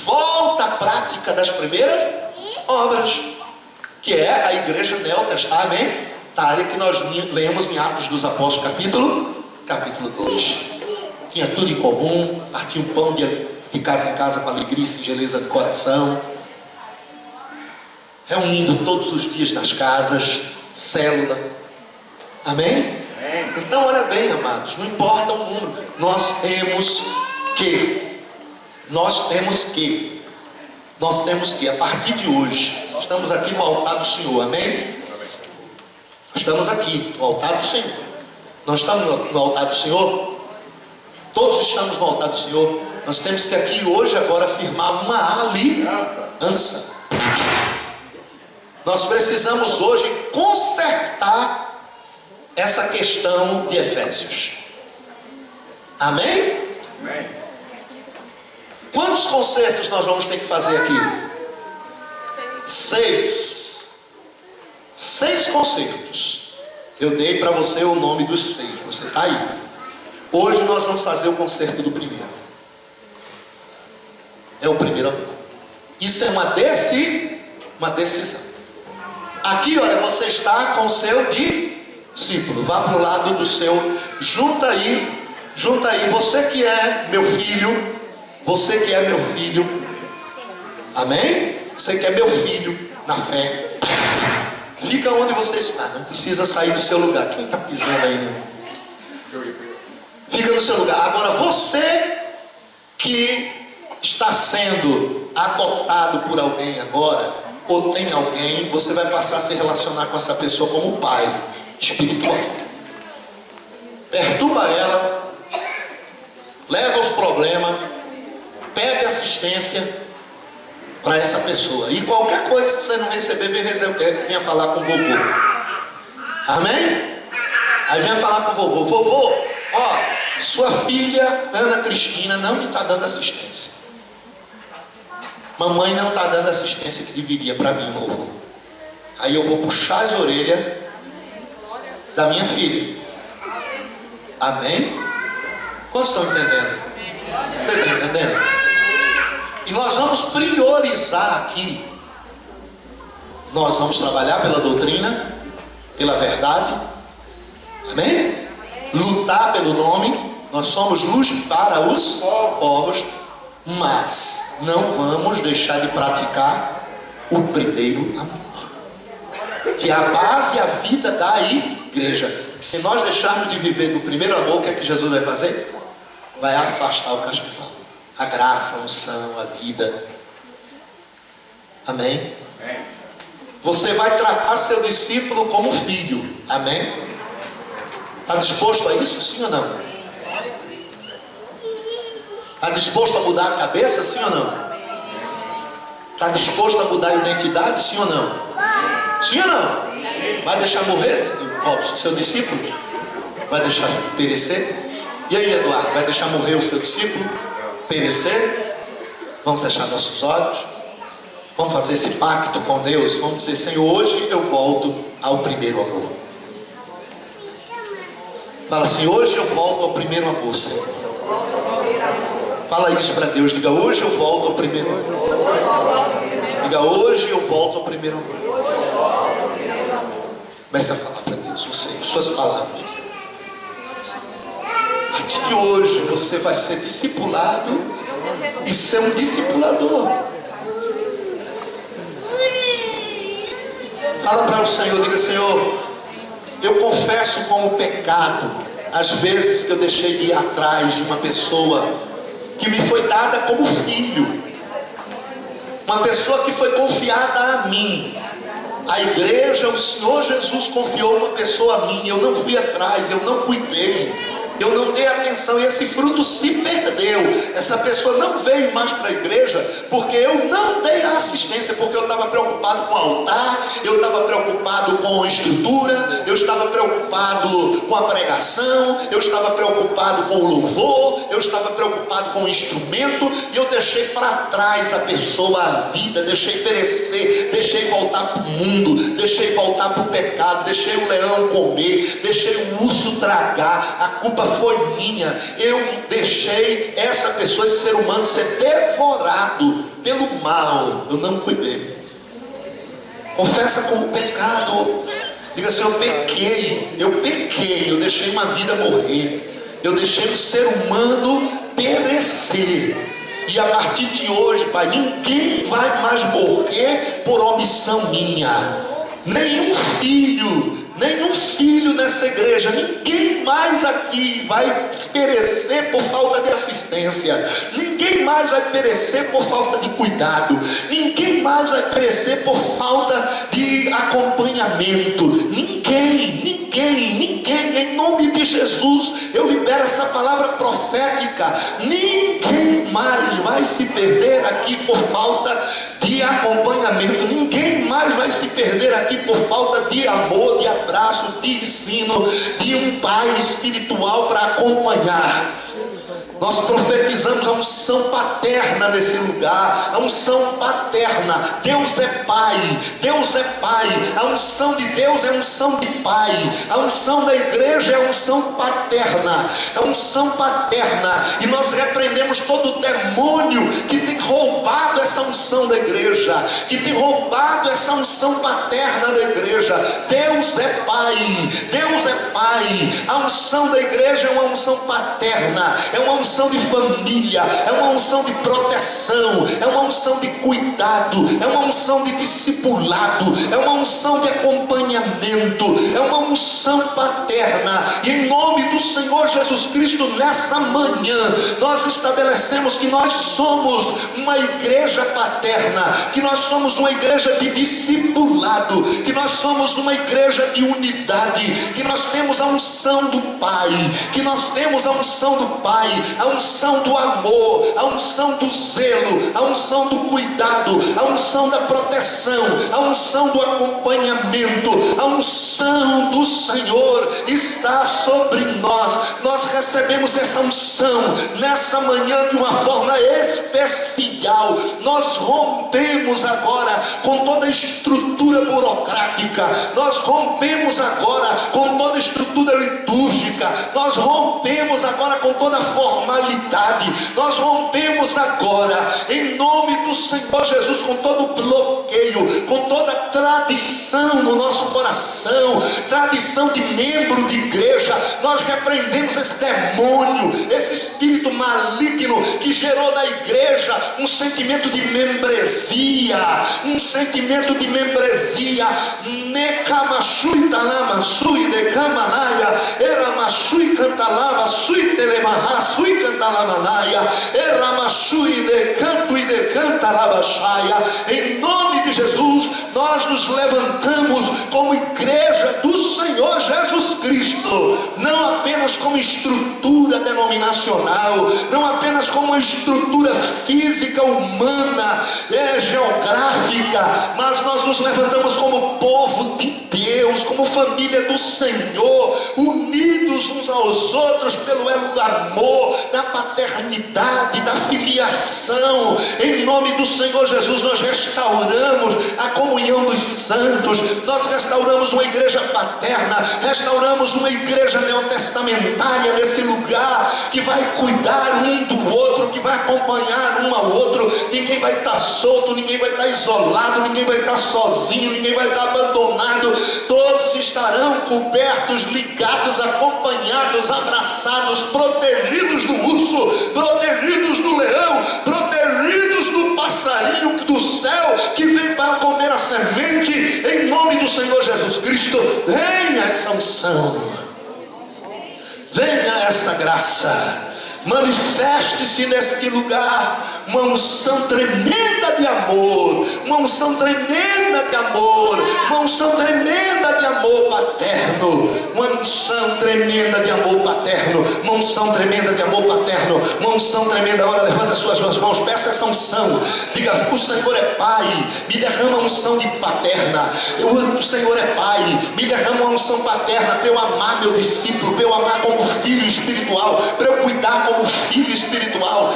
Volta à prática das primeiras obras, que é a igreja neotestamentária, que nós lemos em Atos dos Apóstolos, capítulo 2. Tinha tudo em comum, partiam pão de casa em casa com alegria e singeleza de coração, reunindo todos os dias nas casas, célula. Amém? Então olha bem, amados, não importa o número, nós temos que, a partir de hoje, estamos aqui no altar do Senhor, amém? Estamos aqui no altar do Senhor. Nós estamos no altar do Senhor? Todos estamos no altar do Senhor. Nós temos que aqui hoje, agora, firmar uma aliança. Nós precisamos hoje consertar essa questão de Efésios. Amém? Amém. Quantos concertos nós vamos ter que fazer aqui? 6 concertos. Eu dei para você o nome dos 6. Você está aí. Hoje nós vamos fazer o concerto do primeiro. É o primeiro amor. Isso é uma decisão. Aqui, olha, você está com o seu discípulo. Vá para o lado do seu. Junta aí. Você que é meu filho. Amém? Você que é meu filho na fé. Fica onde você está. Não precisa sair do seu lugar. Quem está pisando aí, né? Fica no seu lugar. Agora, você que está sendo adotado por alguém agora, ou tem alguém, você vai passar a se relacionar com essa pessoa como pai espiritual. Perturba ela, leva os problemas, pede assistência para essa pessoa. E qualquer coisa que você não receber, venha falar com o vovô. Amém? Aí venha falar com o vovô. Vovô, ó, sua filha Ana Cristina não me está dando assistência. Mamãe não está dando a assistência que deveria para mim, vovô. Aí eu vou puxar as orelhas da minha filha. Amém? Quantos estão entendendo? Você está entendendo? E nós vamos priorizar aqui. Nós vamos trabalhar pela doutrina, pela verdade. Amém? Lutar pelo nome. Nós somos luz para os povos. Mas não vamos deixar de praticar o primeiro amor, que é a base e a vida da igreja. Se nós deixarmos de viver do primeiro amor, o que é que Jesus vai fazer? Vai afastar o castiçal, a graça, a unção, a vida. Amém? Você vai tratar seu discípulo como filho. Amém? Está disposto a isso, sim ou não? Está disposto a mudar a cabeça, sim ou não? Está disposto a mudar a identidade, sim ou não? Sim ou não? Vai deixar morrer o seu discípulo? Vai deixar perecer? E aí, Eduardo, vai deixar morrer o seu discípulo? Perecer? Vamos fechar nossos olhos? Vamos fazer esse pacto com Deus? Vamos dizer, Senhor, hoje eu volto ao primeiro amor. Fala assim, hoje eu volto ao primeiro amor, Senhor. Fala isso para Deus, diga, hoje eu volto ao primeiro amor. Diga, hoje eu volto ao primeiro amor. Comece a falar para Deus, você, suas palavras. A partir de hoje você vai ser discipulado e ser um discipulador. Fala para o Senhor, diga, Senhor, eu confesso como pecado as vezes que eu deixei de ir atrás de uma pessoa que me foi dada como filho, uma pessoa que foi confiada a mim. A igreja, o Senhor Jesus confiou uma pessoa a mim, eu não fui atrás, eu não cuidei, eu não dei atenção, e esse fruto se perdeu. Essa pessoa não veio mais para a igreja porque eu não dei a assistência, porque eu estava preocupado com o altar, eu estava preocupado com a estrutura, eu estava preocupado com a pregação, eu estava preocupado com o louvor, eu estava preocupado com o instrumento, e eu deixei para trás a pessoa, a vida, deixei perecer, deixei voltar para o mundo, deixei voltar para o pecado, deixei o leão comer, deixei o urso tragar. A culpa foi minha. Eu deixei essa pessoa, esse ser humano, ser devorado pelo mal. Eu não cuidei. Confessa como pecado. Diga assim, eu pequei, eu deixei uma vida morrer, eu deixei o ser humano perecer. E a partir de hoje, Pai, ninguém vai mais morrer por omissão minha. Nenhum filho nessa igreja, ninguém mais aqui vai perecer por falta de assistência, ninguém mais vai perecer por falta de cuidado, ninguém mais vai perecer por falta de acompanhamento, ninguém, em nome de Jesus, eu libero essa palavra profética, ninguém mais vai se perder aqui por falta de acompanhamento, ninguém mais vai se perder aqui por falta de amor, de abraço, de ensino, de um pai espiritual para acompanhar. Nós profetizamos a unção paterna nesse lugar, a unção paterna. Deus é Pai, Deus é Pai. A unção de Deus é unção de Pai. A unção da igreja é unção paterna, é unção paterna. E nós repreendemos todo o demônio que tem roubado essa unção da igreja, que tem roubado essa unção paterna da igreja. Deus é Pai, Deus é Pai. A unção da igreja é uma unção paterna, é uma unção de família, é uma unção de proteção, é uma unção de cuidado, é uma unção de discipulado, é uma unção de acompanhamento, é uma unção paterna. E em nome do Senhor Jesus Cristo, nessa manhã, nós estabelecemos que nós somos uma igreja paterna, que nós somos uma igreja de discipulado, que nós somos uma igreja de unidade, que nós temos a unção do Pai, que nós temos a unção do Pai, a unção do amor, a unção do zelo, a unção do cuidado, a unção da proteção, a unção do acompanhamento, a unção do Senhor está sobre nós. Nós recebemos essa unção nessa manhã de uma forma especial. Nós rompemos agora com toda a estrutura burocrática, nós rompemos agora com toda a estrutura litúrgica, nós rompemos agora com toda a formalidade, nós rompemos agora em nome do Senhor Jesus com todo o bloqueio, com toda a tradição no nosso coração, tradição de membro de igreja. Nós repreendemos esse demônio, esse espírito maligno que gerou na igreja um sentimento de membresia, um sentimento de membresia. Necamashui talama sui decamanaya, eramashui cantalava sui telemaha sui cantalamanaya, eramashui decanto e decantalabachaya. Em nome de Jesus, nós nos levantamos como igreja do Senhor Jesus Cristo, não apenas como estrutura denominacional, não apenas como uma estrutura física, humana, geográfica, mas nós nos levantamos como povo de Deus, como família do Senhor, unidos uns aos outros pelo elo do amor, da paternidade, da filiação. Em nome do Senhor Jesus, nós restauramos a comunhão dos santos, nós restauramos uma igreja paterna, restauramos uma igreja neotestamentária nesse lugar, que vai cuidar um do outro, que vai acompanhar um ao outro. Ninguém vai estar solto, ninguém vai estar isolado, ninguém vai estar sozinho, ninguém vai estar abandonado. Todos estarão cobertos, ligados, acompanhados, abraçados, protegidos do urso, protegidos do leão, protegidos do passarinho do céu que vem para comer a semente. Em nome do Senhor Jesus Cristo, venha essa unção, venha essa graça, manifeste-se neste lugar uma unção tremenda de amor, uma unção tremenda de amor, uma unção tremenda de amor paterno, uma unção tremenda de amor paterno, uma unção tremenda de amor paterno, uma unção tremenda. Agora levanta as suas duas mãos, peça essa unção, diga: o Senhor é Pai, me derrama a unção de paterna. O Senhor é Pai, me derrama uma unção paterna para eu amar meu discípulo, para eu amar como filho espiritual, para eu cuidar como filho espiritual.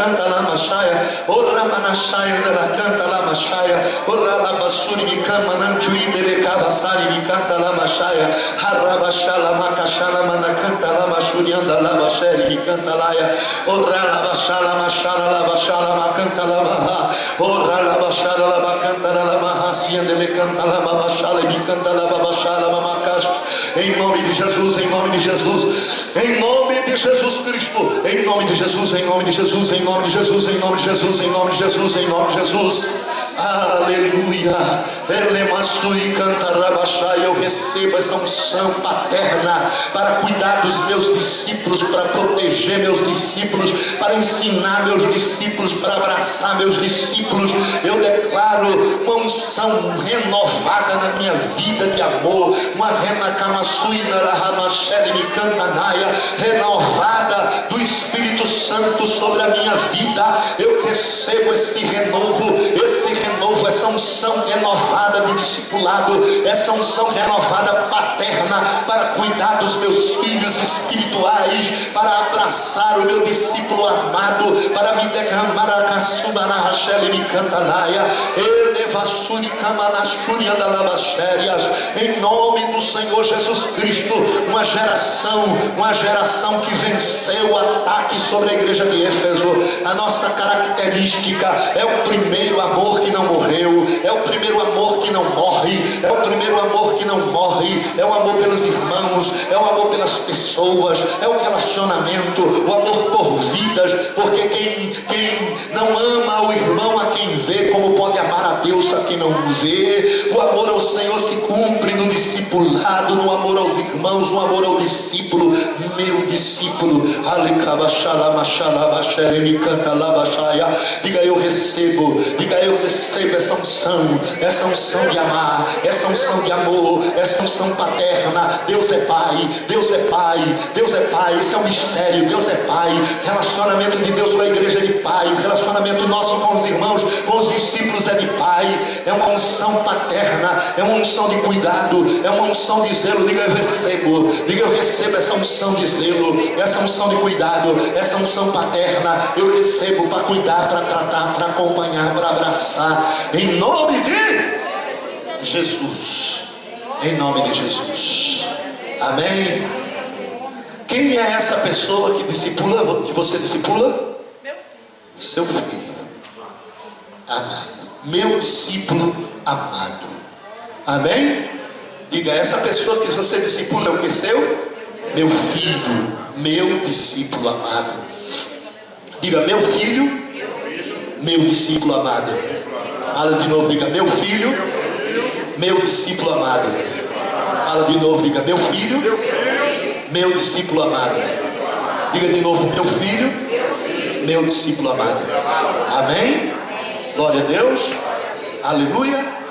Canta lá machaya, ora manachaya da canta lá machaya, ora la basuri mi cama nanchu indele cavassari mi canta lá machaya, harabashala macachala manacanta lá machuri anda lá bacheri mi canta lá ya, ora la bashala machala la bashala macanta lá maha, ora la bashala la bacanta lá maha, si indele canta lá babashala mi canta lá babashala mamacash. Em nome de Jesus, em nome de Jesus, em nome de Jesus Cristo, em nome de Jesus, em nome de Jesus, em nome de Jesus, em nome de Jesus, em nome de Jesus, em nome de Jesus. Aleluia. Elemassui cantarabachai. Eu recebo essa unção paterna para cuidar dos meus discípulos, para proteger meus discípulos, para ensinar meus discípulos, para abraçar meus discípulos. Eu declaro uma unção renovada na minha vida de amor, uma renacamassui narahamachele me cantanaia, renovada do Espírito Santo sobre a minha vida. Eu recebo esse renovo, essa unção renovada de discipulado, essa unção renovada paterna para cuidar dos meus filhos espirituais, para abraçar o meu discípulo amado, para me derramar a caçuba na rachele me cantanaia, elevassuri camanachuri andalabachérias. Em nome do Senhor Jesus Cristo, uma geração que venceu o ataque sobre a igreja de Éfeso. A nossa característica é o primeiro amor que não morreu, é o primeiro amor que não morre, é o primeiro amor que não morre, é o amor pelos irmãos, é o amor pelas pessoas, é o relacionamento, o amor por vidas, porque quem não ama o irmão a quem vê, como pode amar a Deus a quem não vê? O amor ao Senhor se cumpre no discípulo discipulado, no amor aos irmãos, no amor ao discípulo. Meu discípulo, diga eu recebo, diga eu recebo essa unção de amar, essa unção de amor, essa unção paterna. Deus é Pai, Deus é Pai, Deus é Pai, esse é o mistério. Deus é Pai, relacionamento de Deus com a igreja é de Pai, o relacionamento nosso com os irmãos, com os discípulos é de Pai. É uma unção paterna, é uma unção de cuidado, é uma unção de zelo. Diga eu recebo essa unção de zelo, essa unção de cuidado, essa unção paterna. Eu recebo para cuidar, para tratar, para acompanhar, para abraçar, em nome de Jesus, em nome de Jesus, amém. Quem é essa pessoa que discipula, que você discipula? Meu filho. Seu filho amado, meu discípulo amado, amém? Diga, essa pessoa que você discipula é o que seu? Meu filho, meu discípulo amado. Diga, meu filho, meu discípulo amado. Fala de novo, diga, meu filho, meu discípulo amado. Fala de novo, diga, meu filho, meu discípulo amado. Diga de novo, meu filho, meu discípulo amado. Amém? Glória a Deus. Aleluia.